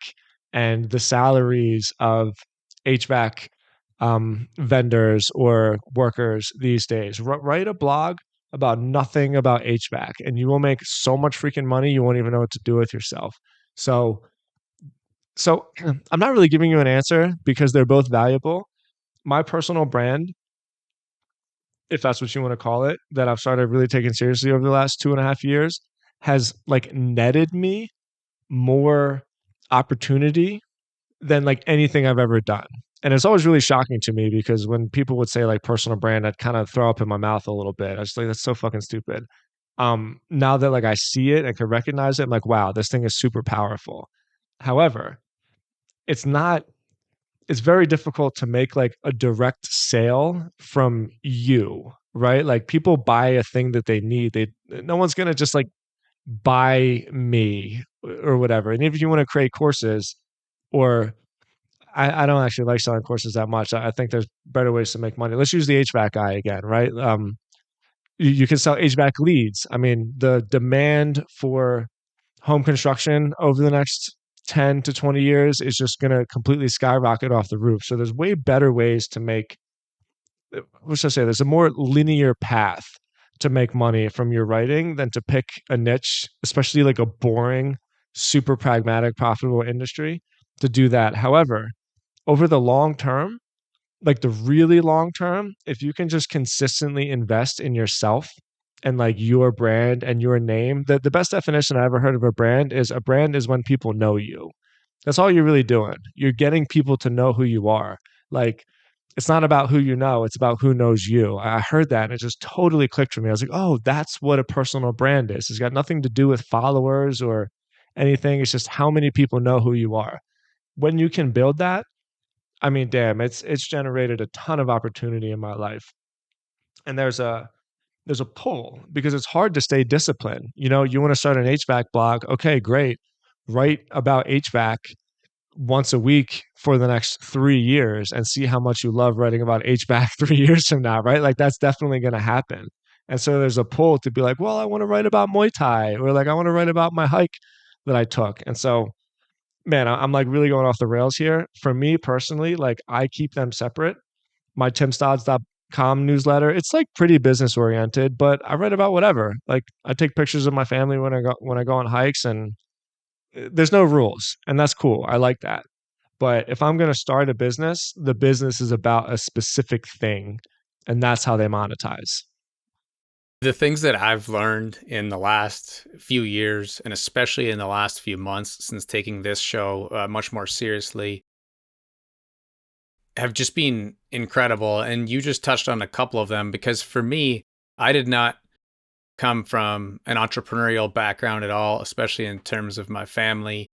and the salaries of HVAC vendors or workers these days. Write a blog about nothing about HVAC and you will make so much freaking money you won't even know what to do with yourself. So so I'm not really giving you an answer because they're both valuable. My personal brand, if that's what you want to call it, that I've started really taking seriously over the last 2.5 years, has like netted me more opportunity than like anything I've ever done. And it's always really shocking to me because when people would say like personal brand, I'd kind of throw up in my mouth a little bit. I was like, that's so fucking stupid. Now that like I see it and can recognize it, I'm like, wow, this thing is super powerful. However, it's not it's very difficult to make like a direct sale from you, right? Like, people buy a thing that they need. No one's gonna just like buy me or whatever. And if you want to create courses, or I don't actually like selling courses that much. I think there's better ways to make money. Let's use the HVAC guy again, right? You can sell HVAC leads. I mean, the demand for home construction over the next 10 to 20 years is just going to completely skyrocket off the roof. So there's way better ways to make, what should I say? There's a more linear path to make money from your writing than to pick a niche, especially like a boring, super pragmatic, profitable industry to do that. However, over the long term, like the really long term, if you can just consistently invest in yourself and like your brand and your name, the best definition I ever heard of a brand is when people know you. That's all you're really doing. You're getting people to know who you are. Like, it's not about who you know, it's about who knows you. I heard that and it just totally clicked for me. I was like, oh, that's what a personal brand is. It's got nothing to do with followers or anything. It's just how many people know who you are. When you can build that, I mean, damn, it's generated a ton of opportunity in my life. And there's a pull because it's hard to stay disciplined. You know, you want to start an HVAC blog. Okay, great. Write about HVAC once a week for the next 3 years and see how much you love writing about HVAC 3 years from now, right? Like that's definitely going to happen. And so there's a pull to be like, well, I want to write about Muay Thai or like I want to write about my hike that I took. And so, man, I'm like really going off the rails here. For me personally, like I keep them separate. My timstodds.com newsletter, it's like pretty business oriented, but I write about whatever. Like I take pictures of my family when I go on hikes and there's no rules, and that's cool. I like that. But if I'm going to start a business, the business is about a specific thing, and that's how they monetize. The things that I've learned in the last few years, and especially in the last few months since taking this show much more seriously, have just been incredible. And you just touched on a couple of them because for me, I did not come from an entrepreneurial background at all, especially in terms of my family.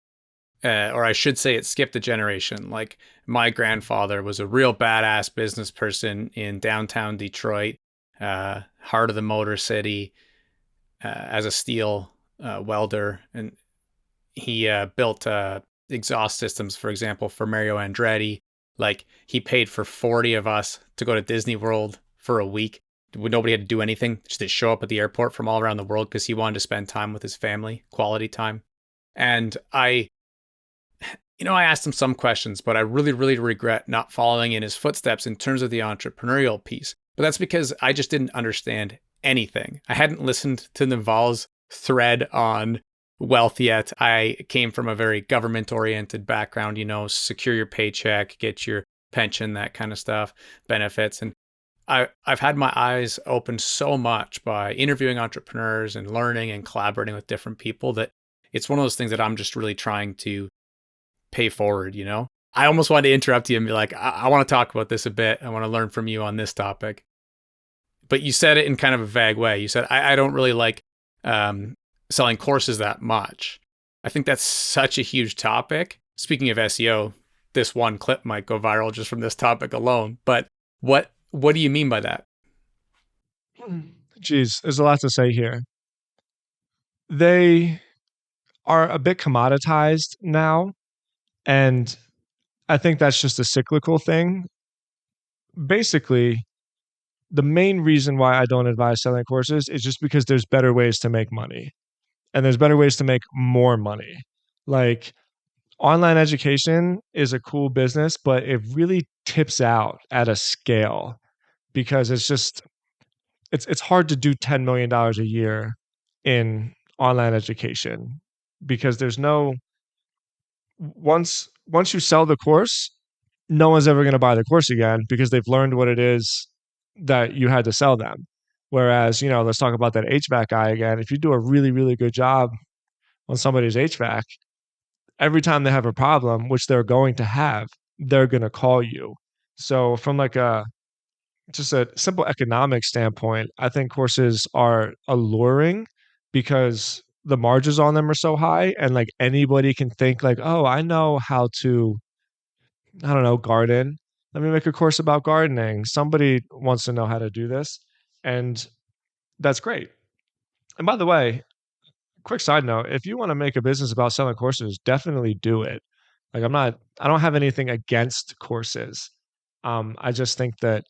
Or I should say it skipped a generation. Like my grandfather was a real badass business person in downtown Detroit, heart of the Motor City, as a steel welder. And he built exhaust systems, for example, for Mario Andretti. Like he paid for 40 of us to go to Disney World for a week. Nobody had to do anything, just to show up at the airport from all around the world because he wanted to spend time with his family, quality time. And I asked him some questions, but I really, really regret not following in his footsteps in terms of the entrepreneurial piece. But that's because I just didn't understand anything. I hadn't listened to Naval's thread on wealth yet. I came from a very government oriented background, secure your paycheck, get your pension, that kind of stuff, benefits. And I've had my eyes opened so much by interviewing entrepreneurs and learning and collaborating with different people that it's one of those things that I'm just really trying to pay forward. I almost wanted to interrupt you and be like, I want to talk about this a bit. I want to learn from you on this topic. But you said it in kind of a vague way. You said, I don't really like selling courses that much. I think that's such a huge topic. Speaking of SEO, this one clip might go viral just from this topic alone. But what do you mean by that? Geez, there's a lot to say here. They are a bit commoditized now, and I think that's just a cyclical thing. Basically, the main reason why I don't advise selling courses is just because there's better ways to make money and there's better ways to make more money. Like online education is a cool business, but it really tips out at a scale because it's hard to do $10 million a year in online education because there's no once you sell the course, no one's ever going to buy the course again because they've learned what it is that you had to sell them. Whereas, let's talk about that HVAC guy again. If you do a really, really good job on somebody's HVAC, every time they have a problem, which they're going to have, they're going to call you. So from like just a simple economic standpoint, I think courses are alluring because the margins on them are so high and like anybody can think like, oh, I know how to, I don't know, garden. Let me make a course about gardening. Somebody wants to know how to do this. And that's great. And by the way, quick side note, if you want to make a business about selling courses, definitely do it. Like I don't have anything against courses. I just think that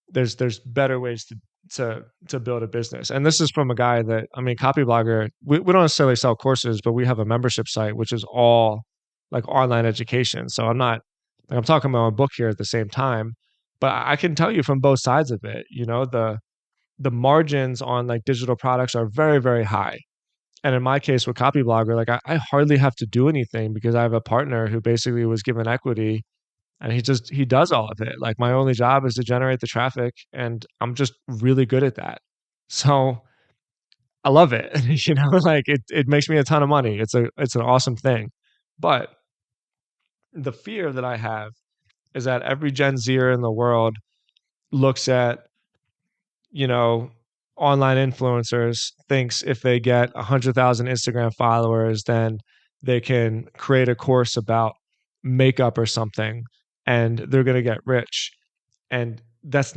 there's better ways to build a business. And this is from a guy that, I mean, Copyblogger, we don't necessarily sell courses, but we have a membership site, which is all like online education. So I'm talking about a book here at the same time, but I can tell you from both sides of it, the margins on like digital products are very, very high. And in my case with Copyblogger, like I hardly have to do anything because I have a partner who basically was given equity and he does all of it. Like my only job is to generate the traffic and I'm just really good at that. So I love it. Like it makes me a ton of money. It's an awesome thing. But the fear that I have is that every Gen Zer in the world looks at, you know, online influencers, thinks if they get 100,000 Instagram followers, then they can create a course about makeup or something. and they're going to get rich. And that's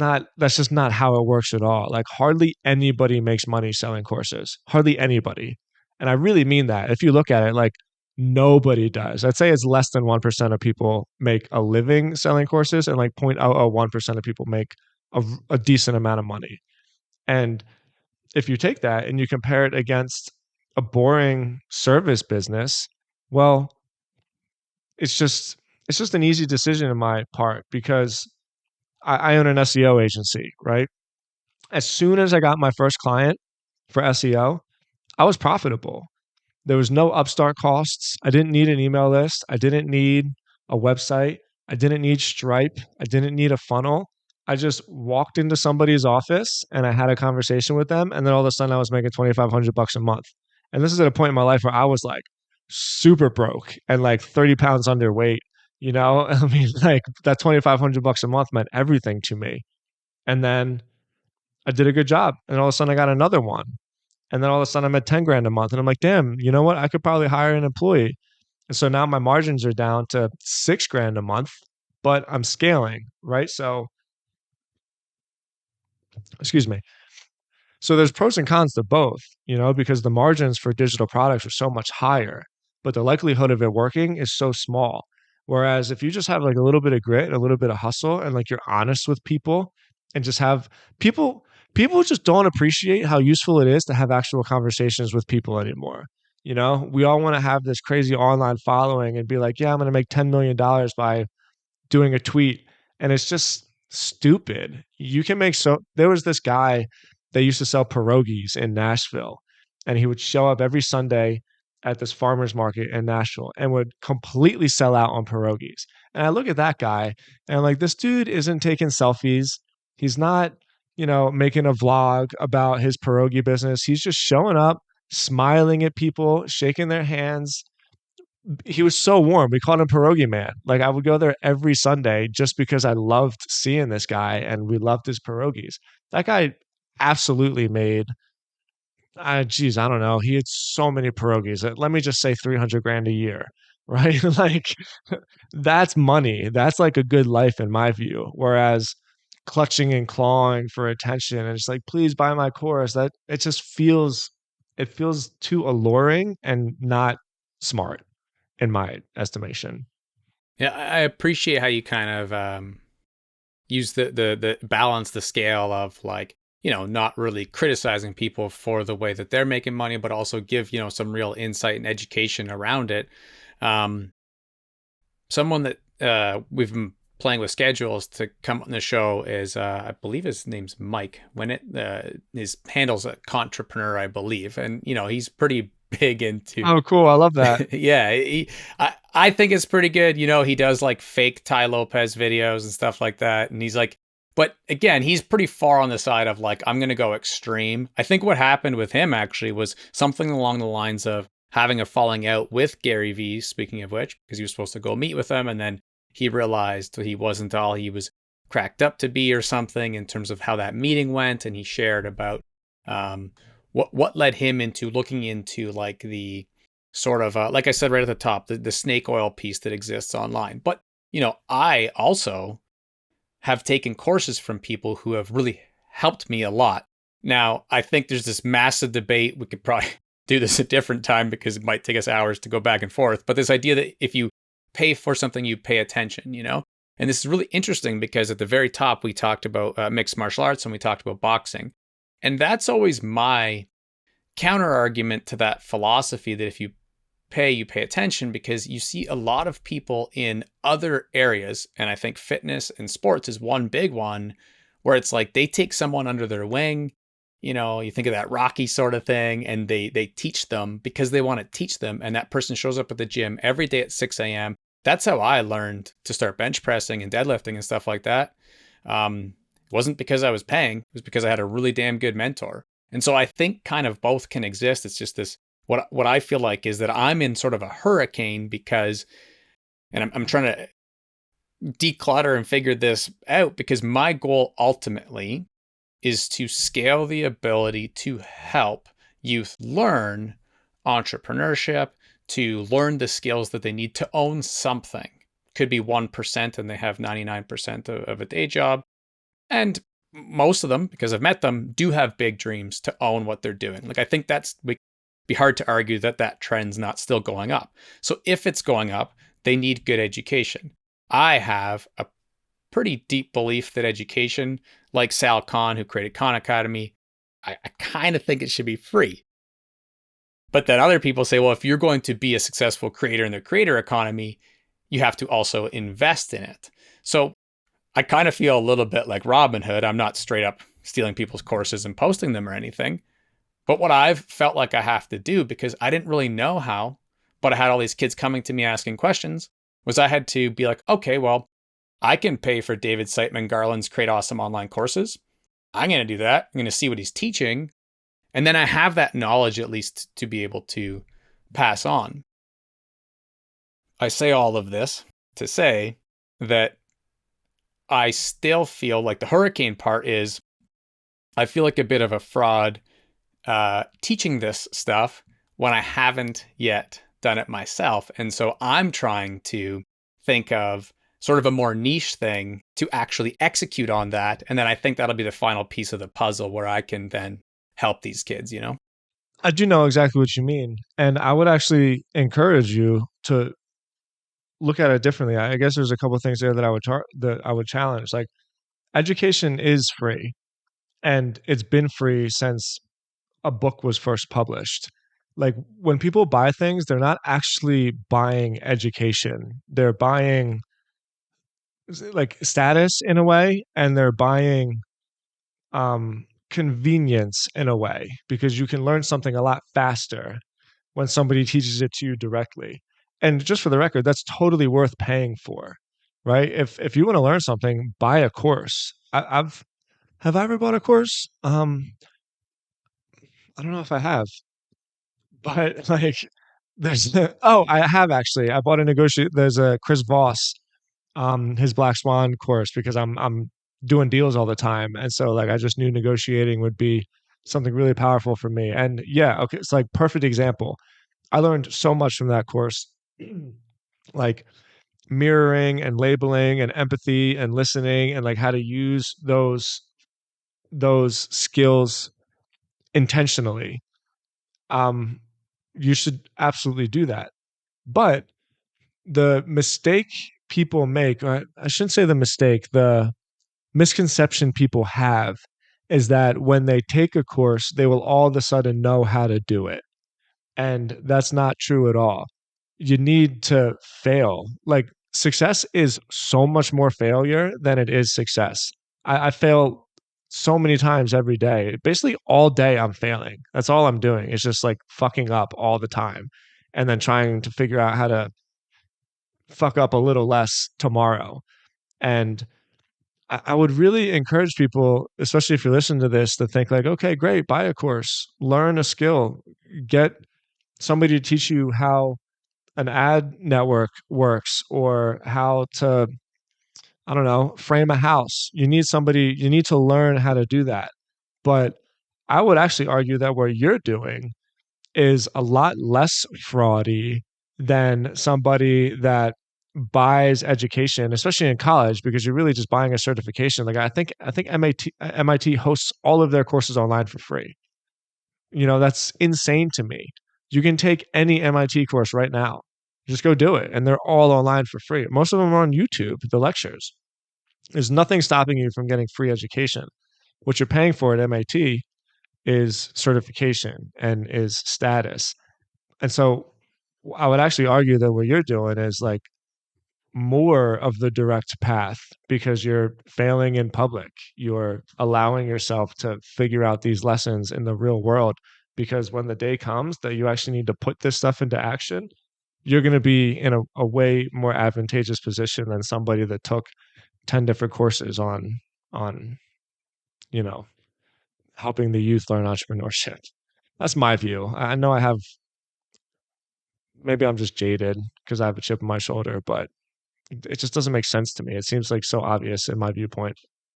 just not how it works at all. Like hardly anybody makes money selling courses. Hardly anybody. And I really mean that. If you look at it, like nobody does. I'd say it's less than 1% of people make a living selling courses, and like 0.001% of people make a decent amount of money. And if you take that and you compare it against a boring service business, well, it's just it's just an easy decision in my part because I own an SEO agency, right? As soon as I got my first client for SEO, I was profitable. There was no upstart costs. I didn't need an email list. I didn't need a website. I didn't need Stripe. I didn't need a funnel. I just walked into somebody's office and I had a conversation with them. And then all of a sudden I was making 2,500 bucks a month. And this is at a point in my life where I was like super broke and like 30 pounds underweight. You know, I mean, like that 2,500 bucks a month meant everything to me. And then I did a good job. And all of a sudden I got another one. And then all of a sudden I'm at 10 grand a month. And I'm like, damn, you know what? I could probably hire an employee. And so now my margins are down to 6 grand a month, but I'm scaling, right? So, excuse me. So there's pros and cons to both, you know, because the margins for digital products are so much higher, but the likelihood of it working is so small. Whereas if you just have like a little bit of grit, a little bit of hustle, and like you're honest with people and just have people, people just don't appreciate how useful it is to have actual conversations with people anymore. You know, we all want to have this crazy online following and be like, yeah, I'm going to make $10 million by doing a tweet, and it's just stupid. You can make so there was this guy that used to sell pierogies in Nashville, and he would show up every Sunday at this farmer's market in Nashville and would completely sell out on pierogies. And I look at that guy and I'm like, this dude isn't taking selfies. He's not, you know, making a vlog about his pierogi business. He's just showing up, smiling at people, shaking their hands. He was so warm. We called him Pierogi Man. Like I would go there every Sunday just because I loved seeing this guy and we loved his pierogies. That guy absolutely made, geez, I don't know. He had so many pierogies. Let me just say 300 grand a year, right? Like that's money. That's like a good life in my view. Whereas clutching and clawing for attention and it's like, please buy my course. That it just feels, it feels too alluring and not smart in my estimation. Yeah, I appreciate how you kind of use the balance, the scale of like, you know, not really criticizing people for the way that they're making money, but also give, you know, some real insight and education around it. Um, Someone that we've been playing with schedules to come on the show is I believe his name's Mike. When it his handle's a entrepreneur, I believe, and you know he's pretty big into. Oh, cool. I love that. Yeah, I think it's pretty good. You know, he does like fake Ty Lopez videos and stuff like that, and he's like, but again, he's pretty far on the side of like I'm gonna go extreme. I think what happened with him actually was something along the lines of having a falling out with Gary Vee, speaking of which, because he was supposed to go meet with him, and then he realized he wasn't all he was cracked up to be or something in terms of how that meeting went, and he shared about what led him into looking into like the sort of like I said right at the top, the snake oil piece that exists online. But you know, I also have taken courses from people who have really helped me a lot. Now, I think there's this massive debate. We could probably do this a different time because it might take us hours to go back and forth. But this idea that if you pay for something, you pay attention, you know? And this is really interesting because at the very top, we talked about mixed martial arts and we talked about boxing. And that's always my counter argument to that philosophy that if you pay attention, because you see a lot of people in other areas. And I think fitness and sports is one big one where it's like they take someone under their wing. You know, you think of that Rocky sort of thing, and they teach them because they want to teach them. And that person shows up at the gym every day at 6 a.m. That's how I learned to start bench pressing and deadlifting and stuff like that. It wasn't because I was paying, it was because I had a really damn good mentor. And so I think kind of both can exist. It's just this, what I feel like is that I'm in sort of a hurricane because, and I'm trying to declutter and figure this out because my goal ultimately is to scale the ability to help youth learn entrepreneurship, to learn the skills that they need to own something. could be 1% and they have 99% of a day job. And most of them, because I've met them, do have big dreams to own what they're doing. Like, I think that's be hard to argue that that trend's not still going up. So if it's going up, they need good education. I have a pretty deep belief that education, like Sal Khan, who created Khan Academy, I kind of think it should be free. But then other people say, well, if you're going to be a successful creator in the creator economy, you have to also invest in it. So I kind of feel a little bit like Robin Hood. I'm not straight up stealing people's courses and posting them or anything. But what I've felt like I have to do, because I didn't really know how, but I had all these kids coming to me asking questions, was I had to be like, okay, well, I can pay for David Siteman Garland's Create Awesome Online Courses. I'm going to do that. I'm going to see what he's teaching. And then I have that knowledge at least to be able to pass on. I say all of this to say that I still feel like the hurricane part is I feel like a bit of a fraud teaching this stuff when I haven't yet done it myself. And so I'm trying to think of sort of a more niche thing to actually execute on that. And then I think that'll be the final piece of the puzzle where I can then help these kids, you know? I do know exactly what you mean. And I would actually encourage you to look at it differently. I guess there's a couple of things there that I would challenge. Like education is free and it's been free since a book was first published. Like when people buy things, they're not actually buying education. They're buying like status in a way, and they're buying convenience in a way because you can learn something a lot faster when somebody teaches it to you directly. And just for the record, that's totally worth paying for, right? If you want to learn something, buy a course. I've have I ever bought a course? I don't know if I have, but like oh, I have actually. I bought a negotiate. There's a Chris Voss, his Black Swan course because I'm doing deals all the time, and so like I just knew negotiating would be something really powerful for me. And yeah, okay, it's like perfect example. I learned so much from that course, like mirroring and labeling and empathy and listening and like how to use those skills intentionally. Um, you should absolutely do that. But the mistake people make, or I shouldn't say the mistake, the misconception people have is that when they take a course, they will all of a sudden know how to do it. And that's not true at all. You need to fail. Like success is so much more failure than it is success. I fail so many times every day. Basically, all day I'm failing. That's all I'm doing. It's just like fucking up all the time and then trying to figure out how to fuck up a little less tomorrow. And I would really encourage people, especially if you're listening to this, to think like, okay, great, buy a course, learn a skill, get somebody to teach you how an ad network works or how to, I don't know, frame a house. You need to learn how to do that. But I would actually argue that what you're doing is a lot less fraudy than somebody that buys education, especially in college, because you're really just buying a certification. Like I think MIT hosts all of their courses online for free. You know, that's insane to me. You can take any MIT course right now. Just go do it. And they're all online for free. Most of them are on YouTube, the lectures. There's nothing stopping you from getting free education. What you're paying for at MIT is certification and is status. And so I would actually argue that what you're doing is like more of the direct path because you're failing in public. You're allowing yourself to figure out these lessons in the real world because when the day comes that you actually need to put this stuff into action, you're going to be in a way more advantageous position than somebody that took 10 different courses on, you know, helping the youth learn entrepreneurship. That's my view. I know I have maybe I'm just jaded because I have a chip on my shoulder, but it just doesn't make sense to me. It seems like so obvious in my viewpoint.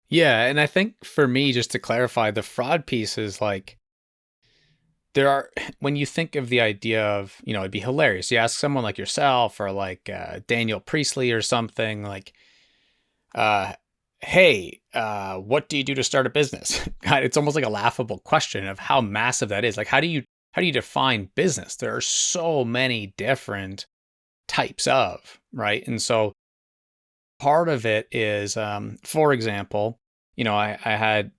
Yeah. And I think for me, just to clarify, the fraud piece is like, there are, when you think of the idea of, it'd be hilarious. You ask someone like yourself or like Daniel Priestley or something like, uh, hey, what do you do to start a business? God, it's almost like a laughable question of how massive that is. Like, how do you define business? There are so many different types of, right? And so part of it is, for example, I had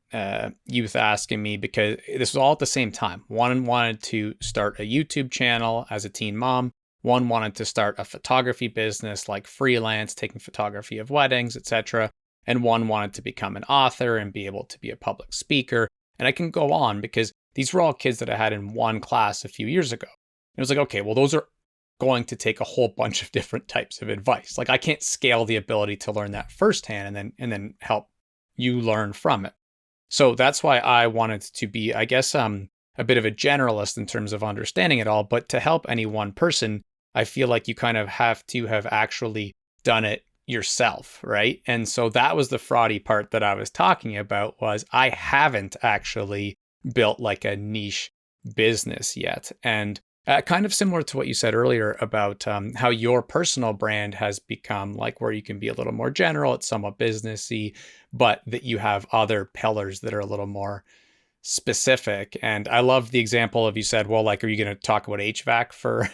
youth asking me, because this was all at the same time. One wanted to start a YouTube channel as a teen mom. One wanted to start a photography business, like freelance, taking photography of weddings, etc. And one wanted to become an author and be able to be a public speaker. And I can go on, because these were all kids that I had in one class a few years ago. And it was like, okay, well, those are going to take a whole bunch of different types of advice. Like, I can't scale the ability to learn that firsthand and then help you learn from it. So that's why I wanted to be, I guess, a bit of a generalist in terms of understanding it all. But to help any one person, I feel like you kind of have to have actually done it yourself, right? And so that was the fraudy part that I was talking about, was I haven't actually built like a niche business yet. And kind of similar to what you said earlier about how your personal brand has become like where you can be a little more general, it's somewhat businessy, but that you have other pillars that are a little more specific. And I love the example of, you said, well, like, are you going to talk about HVAC for,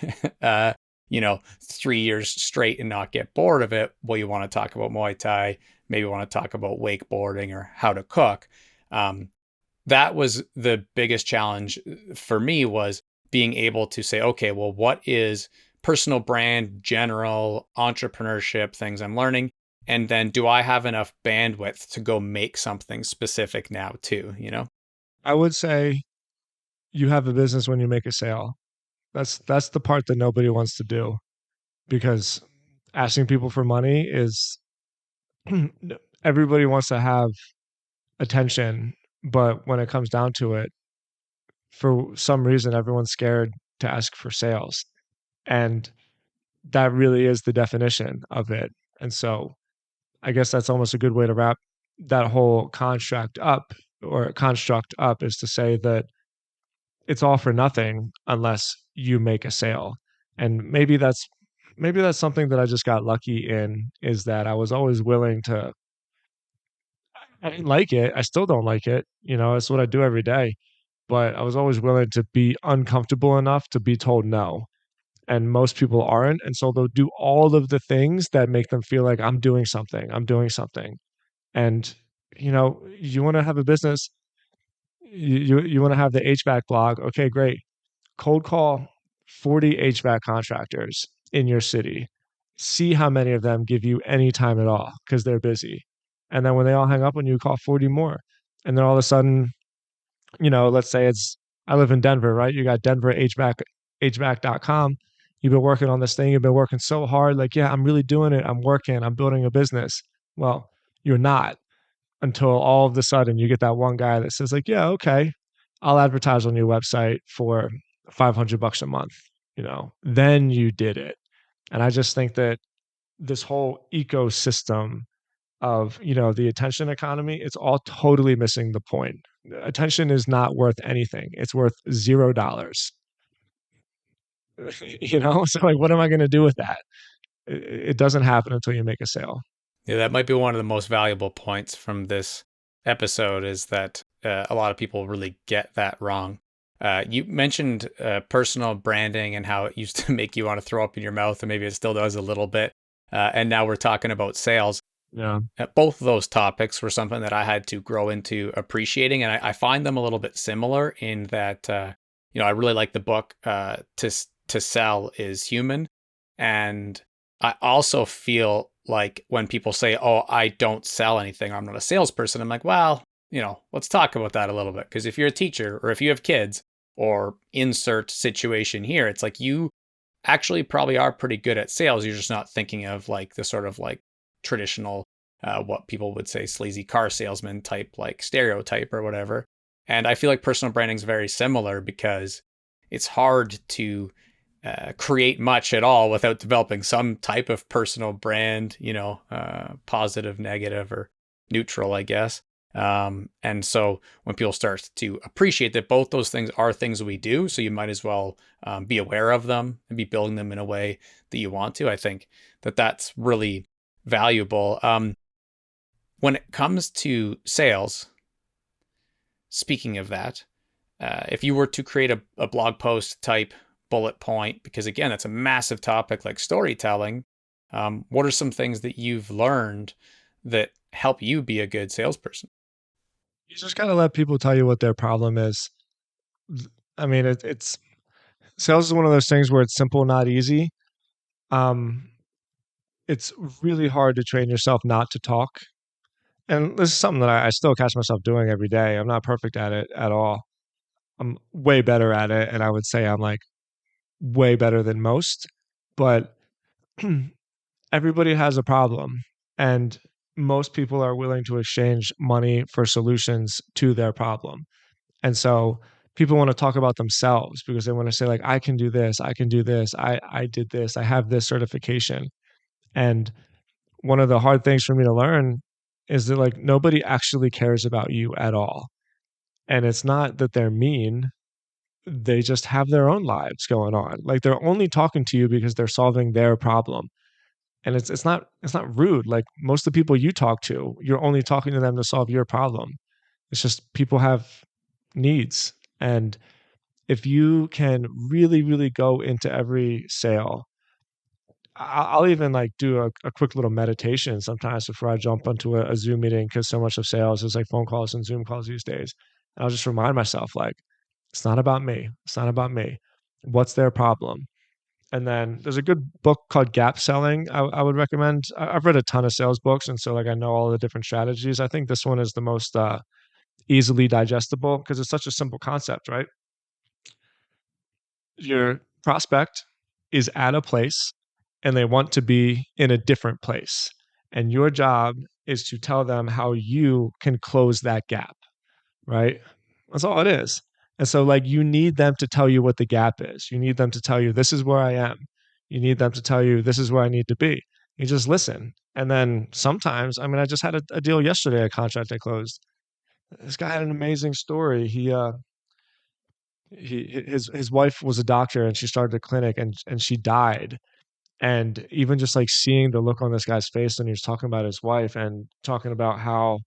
3 years straight and not get bored of it? Well, you want to talk about Muay Thai, maybe want to talk about wakeboarding or how to cook. That was the biggest challenge for me, was being able to say, okay, well, what is personal brand, general entrepreneurship things I'm learning? And then do I have enough bandwidth to go make something specific now too? I would say you have a business when you make a sale. That's the part that nobody wants to do, because asking people for money is everybody wants to have attention, but when it comes down to it, for some reason everyone's scared to ask for sales. And that really is the definition of it. And so I guess that's almost a good way to wrap that whole construct up, is to say that it's all for nothing unless you make a sale. And maybe that's something that I just got lucky in, is that I was always willing to. I didn't like it. I still don't like it. It's what I do every day. But I was always willing to be uncomfortable enough to be told no. And most people aren't. And so they'll do all of the things that make them feel like I'm doing something. I'm doing something. And you want to have a business, you want to have the HVAC blog. Okay, great. Cold call 40 HVAC contractors in your city. See how many of them give you any time at all, because they're busy. And then when they all hang up on you, call 40 more. And then all of a sudden, let's say I live in Denver, right? You got Denver HVAC.com. You've been working on this thing. You've been working so hard. Like, yeah, I'm really doing it. I'm working. I'm building a business. Well, you're not, until all of a sudden you get that one guy that says like, yeah, okay, I'll advertise on your website for $500 a month. Then you did it. And I just think that this whole ecosystem of, the attention economy, it's all totally missing the point. Attention is not worth anything. It's worth $0. So like, what am I going to do with that? It doesn't happen until you make a sale. Yeah, that might be one of the most valuable points from this episode, is that a lot of people really get that wrong. You mentioned personal branding and how it used to make you want to throw up in your mouth, and maybe it still does a little bit. And now we're talking about sales. Yeah. Both of those topics were something that I had to grow into appreciating. And I find them a little bit similar in that, I really like the book, To Sell is Human. And I also feel like when people say, oh, I don't sell anything, I'm not a salesperson, I'm like, well, let's talk about that a little bit. Because if you're a teacher, or if you have kids, or insert situation here, it's like you actually probably are pretty good at sales. You're just not thinking of like the sort of like traditional, what people would say, sleazy car salesman type, like stereotype or whatever. And I feel like personal branding is very similar, because it's hard to create much at all without developing some type of personal brand, positive, negative, or neutral, I guess. And so when people start to appreciate that both those things are things we do, so you might as well be aware of them and be building them in a way that you want to. I think that that's really valuable. When it comes to sales, speaking of that, if you were to create a blog post type bullet point, because again, that's a massive topic like storytelling, what are some things that you've learned that help you be a good salesperson? You just gotta let people tell you what their problem is. I mean, it's sales is one of those things where it's simple, not easy. Um, it's really hard to train yourself not to talk. And this is something that I still catch myself doing every day. I'm not perfect at it at all. I'm way better at it. And I would say I'm like way better than most. But everybody has a problem. And most people are willing to exchange money for solutions to their problem. And so people want to talk about themselves because they want to say, like, I can do this, I can do this, I did this, I have this certification. And one of the hard things for me to learn is that like nobody actually cares about you at all. And it's not that they're mean, they just have their own lives going on. Like they're only talking to you because they're solving their problem. And it's not rude. Like most of the people you talk to, you're only talking to them to solve your problem. It's just people have needs. And if you can really, really go into every sale, I'll even like do a quick little meditation sometimes before I jump onto a Zoom meeting because so much of sales is like phone calls and Zoom calls these days. And I'll just remind myself, like, it's not about me. It's not about me. What's their problem? And then there's a good book called Gap Selling I would recommend. I've read a ton of sales books, and so like I know all the different strategies. I think this one is the most easily digestible because it's such a simple concept, right? Your prospect is at a place and they want to be in a different place. And your job is to tell them how you can close that gap, right? That's all it is. And so, like, you need them to tell you what the gap is. You need them to tell you, this is where I am. You need them to tell you, this is where I need to be. You just listen. And then sometimes, I mean, I just had a deal yesterday, a contract I closed. This guy had an amazing story. His wife was a doctor and she started a clinic and she died. And even just like seeing the look on this guy's face when he was talking about his wife and talking about how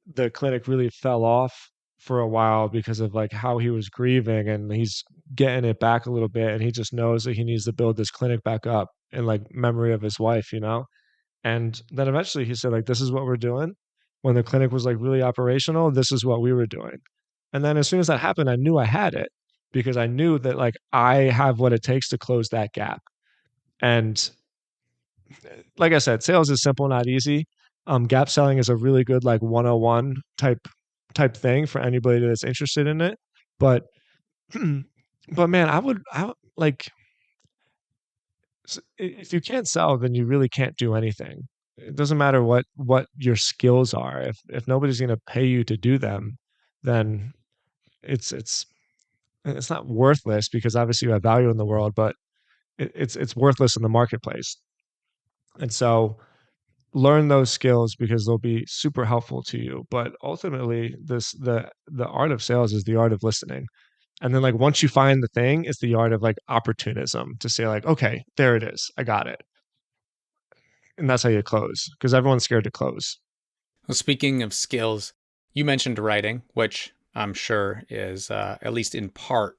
the clinic really fell off for a while because of like how he was grieving and he's getting it back a little bit and he just knows that he needs to build this clinic back up in like memory of his wife, you know? And then eventually he said like this is what we're doing. When the clinic was like really operational, this is what we were doing. And then as soon as that happened, I knew I had it because I knew that like I have what it takes to close that gap. And like I said, sales is simple, not easy. Gap selling is a really good like 101 type thing for anybody that's interested in it. But but man, I would like if you can't sell, then you really can't do anything. It doesn't matter what your skills are. If nobody's going to pay you to do them, then it's it's it's not worthless because obviously you have value in the world, but it's worthless in the marketplace. And so learn those skills because they'll be super helpful to you. But ultimately, the art of sales is the art of listening. And then like once you find the thing, it's the art of like opportunism to say like, okay, there it is. I got it. And that's how you close because everyone's scared to close. Well, speaking of skills, you mentioned writing, which I'm sure is at least in part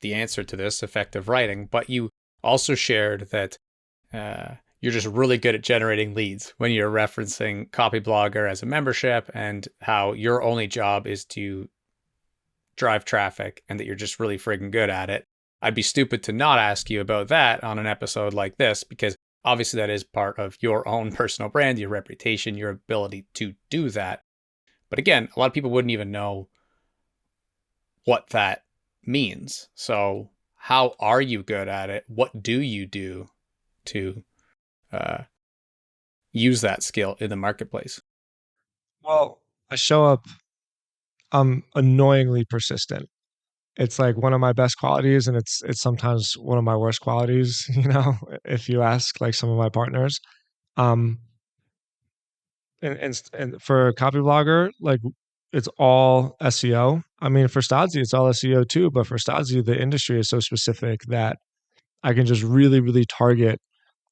the answer to this effective writing, but you also shared that you're just really good at generating leads when you're referencing Copyblogger as a membership and how your only job is to drive traffic and that you're just really friggin' good at it. I'd be stupid to not ask you about that on an episode like this because obviously that is part of your own personal brand, your reputation, your ability to do that. But again, a lot of people wouldn't even know what that means. So, how are you good at it? What do you do to uh, use that skill in the marketplace? Well, I show up, I'm annoyingly persistent. It's like one of my best qualities and it's sometimes one of my worst qualities, you know, if you ask like some of my partners. Um and for Copyblogger, like it's all SEO. I mean, for Stodzy, it's all SEO too. But for Stodzy, the industry is so specific that I can just really, really target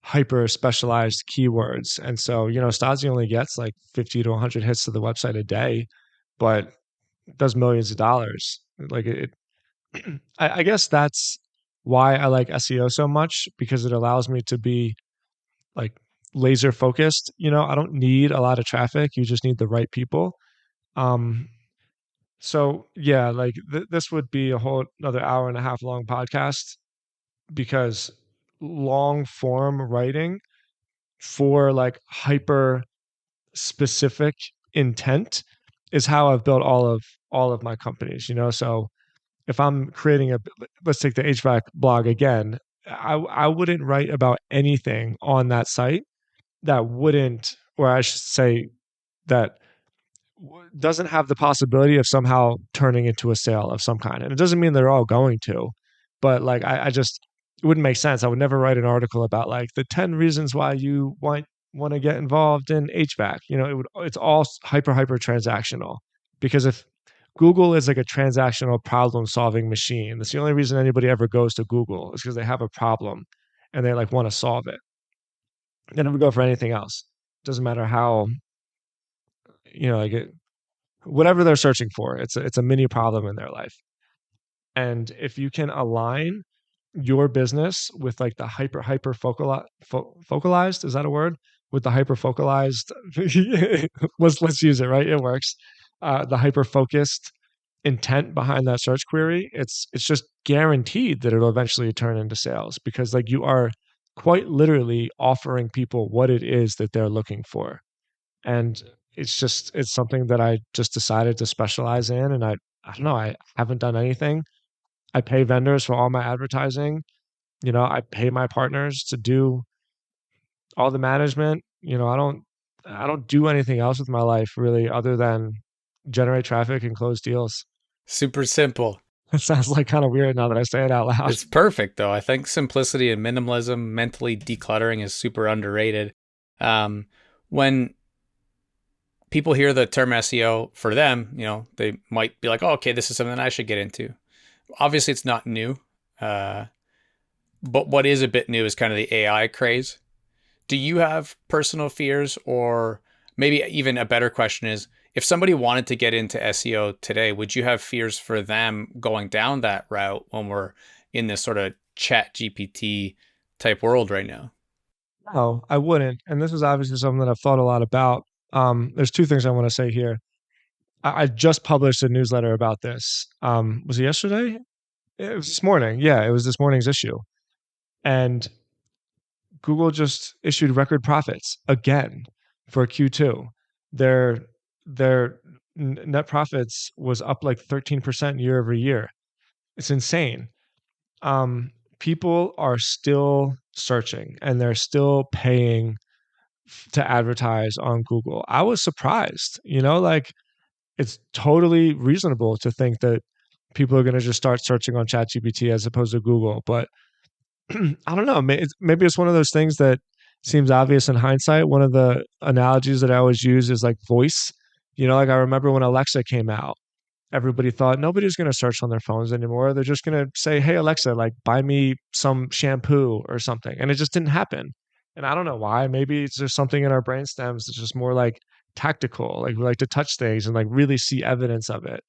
hyper specialized keywords. And so, Stodzy only gets like 50 to 100 hits to the website a day, but does millions of dollars. Like I guess that's why I like SEO so much because it allows me to be like laser focused. I don't need a lot of traffic. You just need the right people. Um, so yeah, like this would be a whole another hour and a half long podcast because long form writing for like hyper specific intent is how I've built all of my companies, So if I'm creating let's take the HVAC blog again, I wouldn't write about anything on that site that wouldn't, or I should say that doesn't have the possibility of somehow turning into a sale of some kind. And it doesn't mean they're all going to, but like I just it wouldn't make sense. I would never write an article about like the 10 reasons why you want to get involved in HVAC. It's all hyper transactional because if Google is like a transactional problem solving machine, that's the only reason anybody ever goes to Google is because they have a problem and they like want to solve it. They never go for anything else. Doesn't matter how, like whatever they're searching for, it's a mini problem in their life. And if you can align your business with like the focalized, is that a word? With the hyper focalized, let's use it, right? It works. The hyper focused intent behind that search query, it's just guaranteed that it'll eventually turn into sales because like you are quite literally offering people what it is that they're looking for. And it's something that I just decided to specialize in. And I don't know, I haven't done anything. I pay vendors for all my advertising. I pay my partners to do all the management. I don't do anything else with my life really other than generate traffic and close deals. Super simple. It sounds like kind of weird now that I say it out loud. It's perfect though. I think simplicity and minimalism, mentally decluttering is super underrated. When people hear the term SEO for them, they might be like, oh, okay, this is something I should get into. Obviously, it's not new. But what is a bit new is kind of the AI craze. Do you have personal fears, or maybe even a better question is, if somebody wanted to get into SEO today, would you have fears for them going down that route when we're in this sort of chat GPT type world right now? No, I wouldn't. And this is obviously something that I've thought a lot about. There's two things I want to say here. I just published a newsletter about this. Was it yesterday? It was this morning. Yeah, it was this morning's issue. And Google just issued record profits again for Q2. Their net profits was up like 13% year over year. It's insane. People are still searching and they're still paying to advertise on Google. I was surprised, like it's totally reasonable to think that people are going to just start searching on ChatGPT as opposed to Google. But I don't know. Maybe it's one of those things that seems obvious in hindsight. One of the analogies that I always use is like voice. Like I remember when Alexa came out, everybody thought nobody's going to search on their phones anymore. They're just going to say, "Hey Alexa, like buy me some shampoo or something," and it just didn't happen. And I don't know why. Maybe it's just something in our brain stems that's just more like tactical. Like we like to touch things and like really see evidence of it.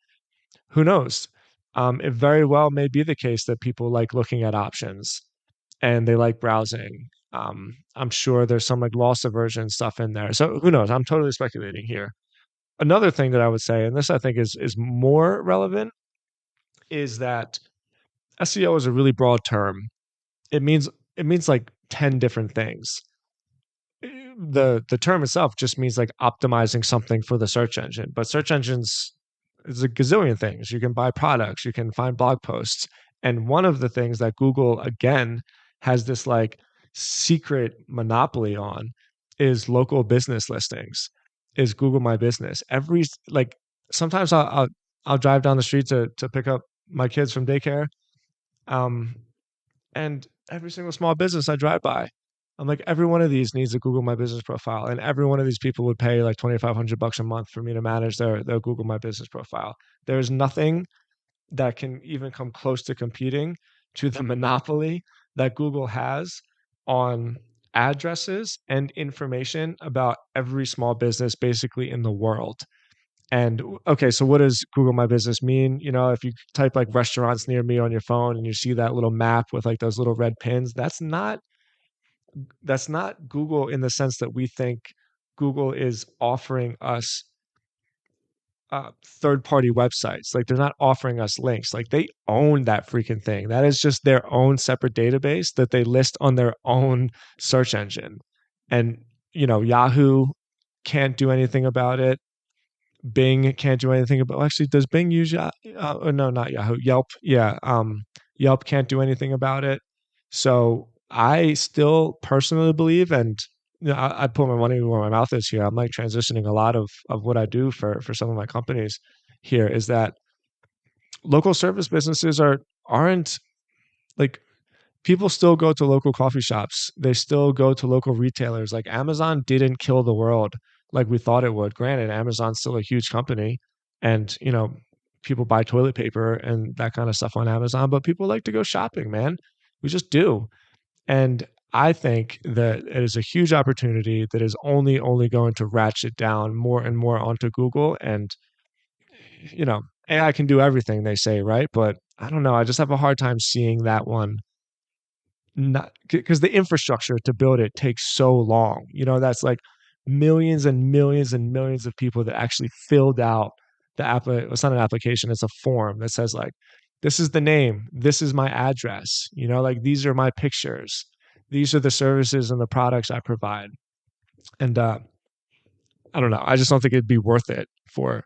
Who knows? It very well may be the case that people like looking at options and they like browsing. I'm sure there's some like loss aversion stuff in there. So who knows? I'm totally speculating here. Another thing that I would say, and this I think is more relevant, is that SEO is a really broad term. It means like 10 different things. The term itself just means like optimizing something for the search engine, but search engines is a gazillion things. You can buy products, you can find blog posts, and one of the things that Google again has this like secret monopoly on is local business listings. Is Google My Business. Every like sometimes I'll drive down the street to pick up my kids from daycare, um, and every single small business I drive by I'm like, every one of these needs a Google My Business profile, and every one of these people would pay like $2,500 a month for me to manage their Google My Business profile. There's nothing that can even come close to competing to the monopoly that Google has on addresses and information about every small business basically in the world. And okay, so what does Google My Business mean? You know, if you type like restaurants near me on your phone and you see that little map with like those little red pins, that's not Google in the sense that we think Google is offering us third-party websites. Like they're not offering us links. Like they own that freaking thing. That is just their own separate database that they list on their own search engine. And Yahoo can't do anything about it. Bing can't do anything about. Well, actually, does Bing use oh, no, not Yahoo. Yelp. Yeah. Yelp can't do anything about it. So I still personally believe, and I put my money where my mouth is here. I'm like transitioning a lot of what I do for some of my companies here is that local service businesses aren't like people still go to local coffee shops. They still go to local retailers. Like Amazon didn't kill the world like we thought it would. Granted, Amazon's still a huge company and, people buy toilet paper and that kind of stuff on Amazon, but people like to go shopping, man. We just do. And I think that it is a huge opportunity that is only going to ratchet down more and more onto Google. And, you know, AI can do everything they say, right? But I don't know. I just have a hard time seeing that one not because the infrastructure to build it takes so long. That's like millions and millions and millions of people that actually filled out the app. It's not an application, it's a form that says like, this is the name, this is my address, like these are my pictures, these are the services and the products I provide. And I don't know. I just don't think it'd be worth it for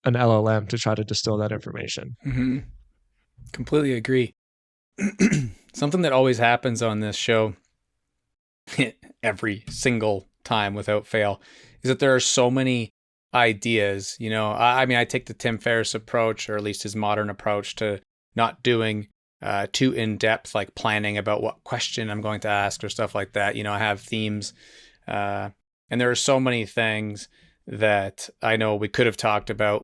an LLM to try to distill that information. Hmm. Completely agree. Something that always happens on this show every single time without fail is that there are so many ideas. I mean, I take the Tim Ferriss approach, or at least his modern approach, to not doing too in depth, like planning about what question I'm going to ask or stuff like that. I have themes, and there are so many things that I know we could have talked about.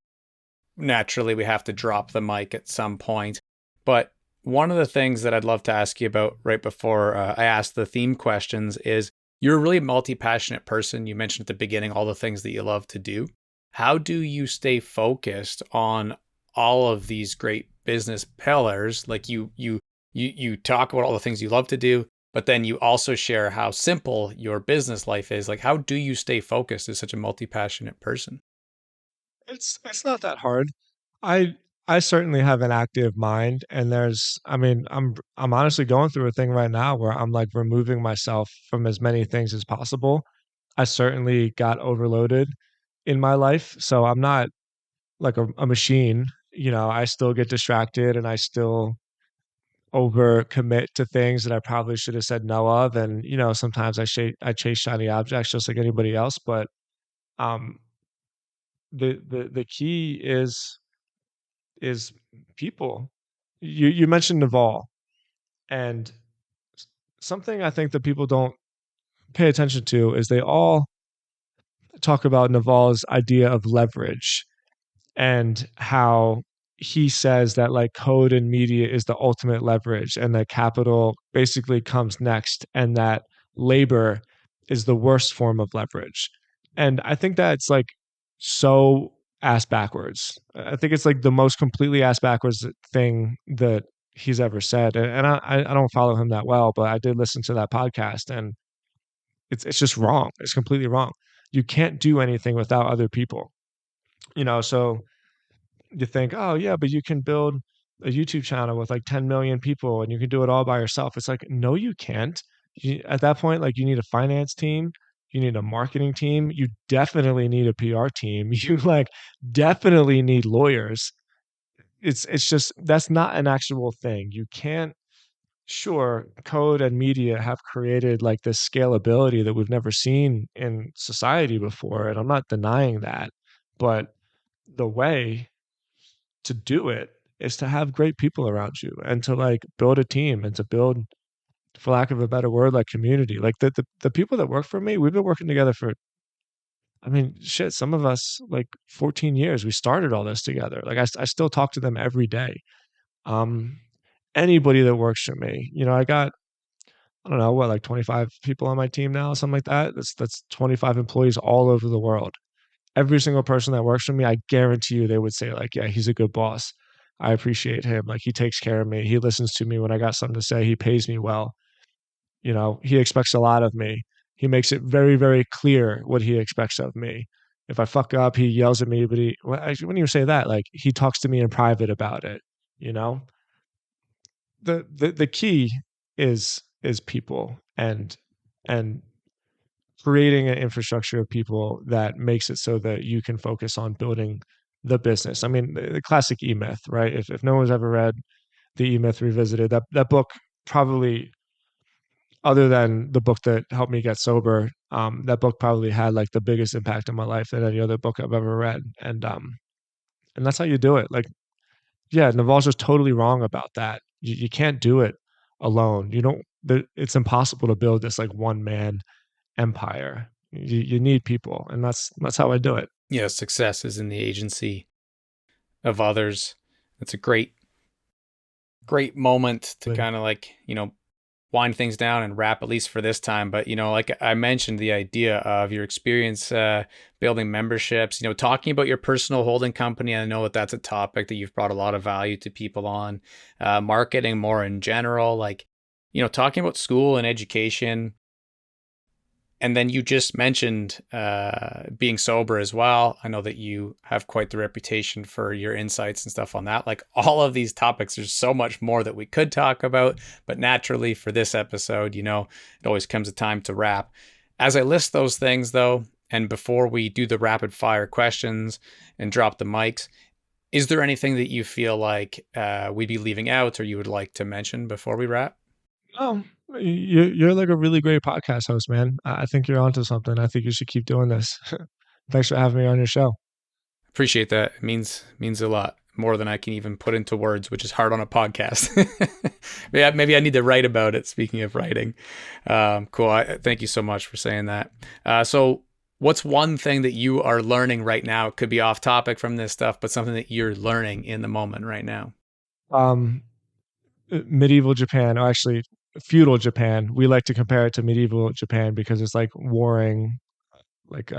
Naturally, we have to drop the mic at some point. But one of the things that I'd love to ask you about right before I ask the theme questions is, you're a really multi-passionate person. You mentioned at the beginning all the things that you love to do. How do you stay focused on all of these great business pillars? Like you talk about all the things you love to do, but then you also share how simple your business life is. Like, how do you stay focused as such a multi-passionate person? It's not that hard. I I certainly have an active mind, and I mean, I'm honestly going through a thing right now where I'm like removing myself from as many things as possible. I certainly got overloaded in my life, so I'm not like a machine. I still get distracted and I still over commit to things that I probably should have said no of. And, sometimes I chase shiny objects just like anybody else. But um the key is people. You mentioned Naval, and something I think that people don't pay attention to is they all talk about Naval's idea of leverage and how he says that like code and media is the ultimate leverage and that capital basically comes next and that labor is the worst form of leverage. And I think that's like so ass backwards. I think it's like the most completely ass backwards thing that he's ever said. And I don't follow him that well, but I did listen to that podcast and it's just wrong. It's completely wrong. You can't do anything without other people. So you think, oh yeah, but you can build a YouTube channel with like 10 million people and you can do it all by yourself. It's like, no, you can't. At that point, like you need a finance team, you need a marketing team, you definitely need a PR team, you like definitely need lawyers. It's just that's not an actual thing. You can't. Sure, code and media have created like this scalability that we've never seen in society before, and I'm not denying that. But the way to do it is to have great people around you and to like build a team and to build for lack of a better word, like community. Like the people that work for me, we've been working together for, I mean, shit, some of us like 14 years. We started all this together. Like I still talk to them every day. Um, Anybody that works for me, I got, I don't know what, like 25 people on my team now, something like that. That's 25 employees all over the world. Every single person that works for me, I guarantee you they would say like, yeah, he's a good boss. I appreciate him. Like he takes care of me. He listens to me when I got something to say. He pays me well. He expects a lot of me. He makes it very, very clear what he expects of me. If I fuck up, he yells at me, but well, actually, when you say that, like he talks to me in private about it. You know, the key is people and creating an infrastructure of people that makes it so that you can focus on building the business. I mean, the classic E Myth, right? If no one's ever read the E Myth Revisited, that book probably, other than the book that helped me get sober, that book probably had like the biggest impact on my life than any other book I've ever read. And that's how you do it. Like, yeah, Naval's just totally wrong about that. You can't do it alone. You don't. It's impossible to build this like one man empire. You need people, and that's how I do it. Yeah, success is in the agency of others. It's a great moment to But kind of like, wind things down and wrap, at least for this time. But, like I mentioned, the idea of your experience building memberships, talking about your personal holding company. I know that that's a topic that you've brought a lot of value to people on, marketing more in general, like, talking about school and education. And then you just mentioned being sober as well. I know that you have quite the reputation for your insights and stuff on that. Like all of these topics, there's so much more that we could talk about. But naturally, for this episode, it always comes a time to wrap. As I list those things, though, and before we do the rapid fire questions and drop the mics, is there anything that you feel like we'd be leaving out or you would like to mention before we wrap? oh, you're like a really great podcast host, man. I think you're onto something. I think you should keep doing this. Thanks for having me on your show. Appreciate that. It means a lot, more than I can even put into words, which is hard on a podcast. Maybe I need to write about it. Speaking of writing, cool. Thank you so much for saying that. So, what's one thing that you are learning right now? It could be off topic from this stuff, but something that you're learning in the moment right now. Um, Medieval Japan, or actually feudal Japan. We like to compare it to medieval Japan because it's like warring, like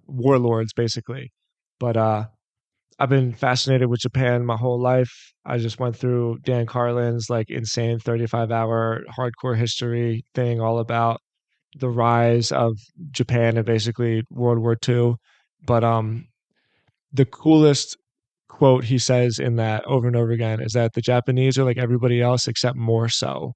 warlords basically. But I've been fascinated with Japan my whole life. I just went through Dan Carlin's like insane 35-hour hardcore history thing all about the rise of Japan and basically World War II. But the coolest quote he says in that over and over again is that the Japanese are like everybody else except more so.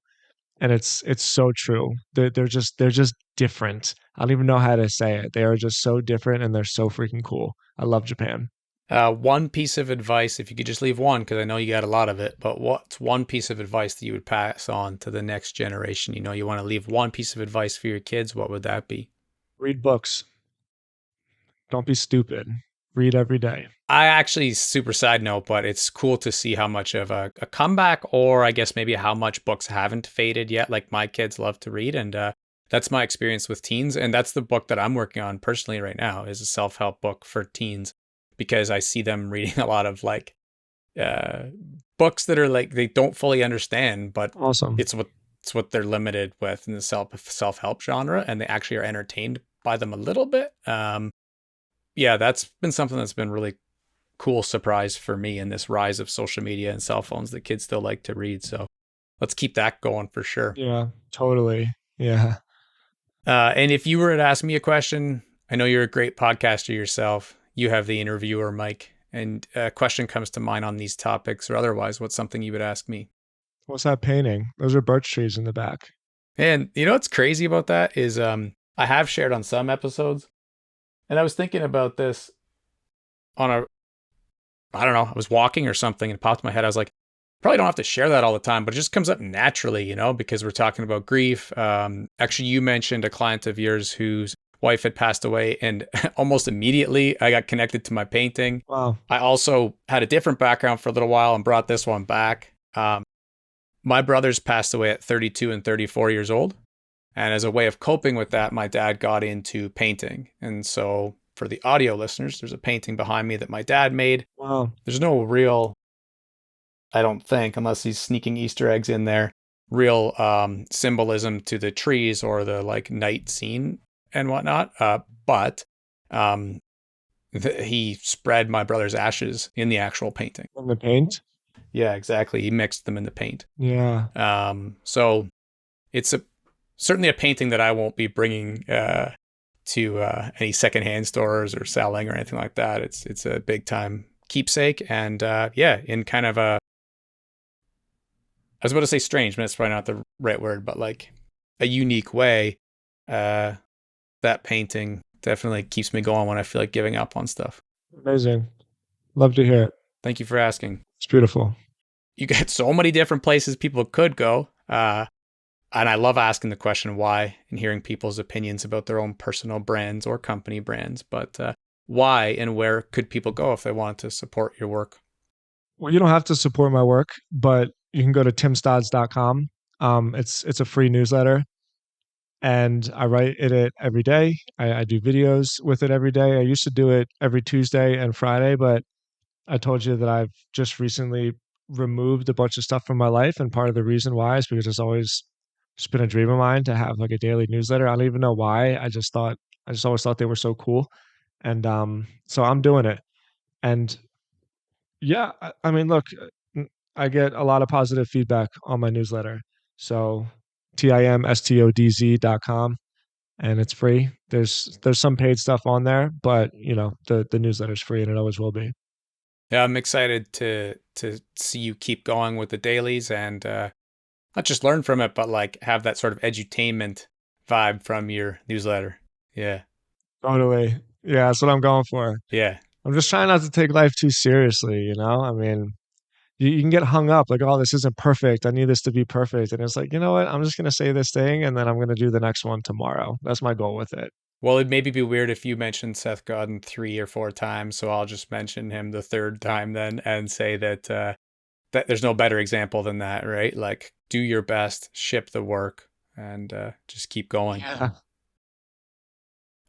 And it's so true. They're just different. I don't even know how to say it. They are just so different and they're so freaking cool. I love Japan. One piece of advice, if you could just leave one, because I know you got a lot of it, but what's one piece of advice that you would pass on to the next generation? You want to leave one piece of advice for your kids. What would that be? Read books. Don't be stupid. Read every day. I actually, super side note, but it's cool to see how much of a comeback, or I guess maybe how much books haven't faded yet. Like my kids love to read, and that's my experience with teens. And that's the book that I'm working on personally right now, is a self-help book for teens, because I see them reading a lot of like uh, books that are like they don't fully understand, but Awesome. it's what they're limited with in the self-help genre, and they actually are entertained by them a little bit. Yeah, that's been something that's been really cool surprise for me in this rise of social media and cell phones that kids still like to read. So let's keep that going for sure. Yeah, totally. Yeah. And if you were to ask me a question, I know you're a great podcaster yourself. You have the interviewer mic, and a question comes to mind on these topics or otherwise. What's something you would ask me? What's that painting? Those are birch trees in the back. And what's crazy about that is I have shared on some episodes, and I was thinking about this on I don't know, I was walking or something and it popped in my head. I was like, probably don't have to share that all the time, but it just comes up naturally, because we're talking about grief. Actually, you mentioned a client of yours whose wife had passed away, and almost immediately I got connected to my painting. Wow. I also had a different background for a little while and brought this one back. My brothers passed away at 32 and 34 years old. And as a way of coping with that, my dad got into painting. And so for the audio listeners, there's a painting behind me that my dad made. Wow. There's no real, I don't think, unless he's sneaking Easter eggs in there, real symbolism to the trees or the like night scene and whatnot. But um, he spread my brother's ashes in the actual painting. In the paint? Yeah, exactly. He mixed them in the paint. Yeah. So it's certainly a painting that I won't be bringing to any secondhand stores or selling or anything like that. It's a big time keepsake, and yeah, in kind of a, I was about to say strange, but that's probably not the right word, but like a unique way. Uh, that painting definitely keeps me going when I feel like giving up on stuff. Amazing. Love to hear it. Thank you for asking. It's beautiful. You got so many different places people could go. And I love asking the question why and hearing people's opinions about their own personal brands or company brands. But why and where could people go if they want to support your work? Well, you don't have to support my work, but you can go to timstodds.com. It's a free newsletter, and I write it every day. I do videos with it every day. I used to do it every Tuesday and Friday, but I told you that I've just recently removed a bunch of stuff from my life, and part of the reason why is because it's always just been a dream of mine to have like a daily newsletter. I don't even know why. I just always thought they were so cool, and so I'm doing it. And yeah, I mean, look, I get a lot of positive feedback on my newsletter. So timstodz.com, and it's free. There's some paid stuff on there, but you know, the newsletter's free and it always will be. Yeah, I'm excited to see you keep going with the dailies and not just learn from it, but like have that sort of edutainment vibe from your newsletter. Yeah, Totally. Yeah, that's what I'm going for. yeah. I'm just trying not to take life too seriously, you know? I mean, you can get hung up like, oh, this isn't perfect. I need this to be perfect. And it's like, you know what? I'm just going to say this thing and then I'm going to do the next one tomorrow. That's my goal with it. Well, it'd maybe be weird if you mentioned Seth Godin 3 or 4 times, so I'll just mention him the third time then and say that that there's no better example than that, right? Like, do your best, ship the work, and just keep going. Yeah.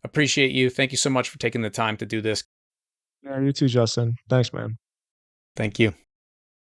Appreciate you. Thank you so much for taking the time to do this. Yeah, you too, Justin. Thanks, man. Thank you.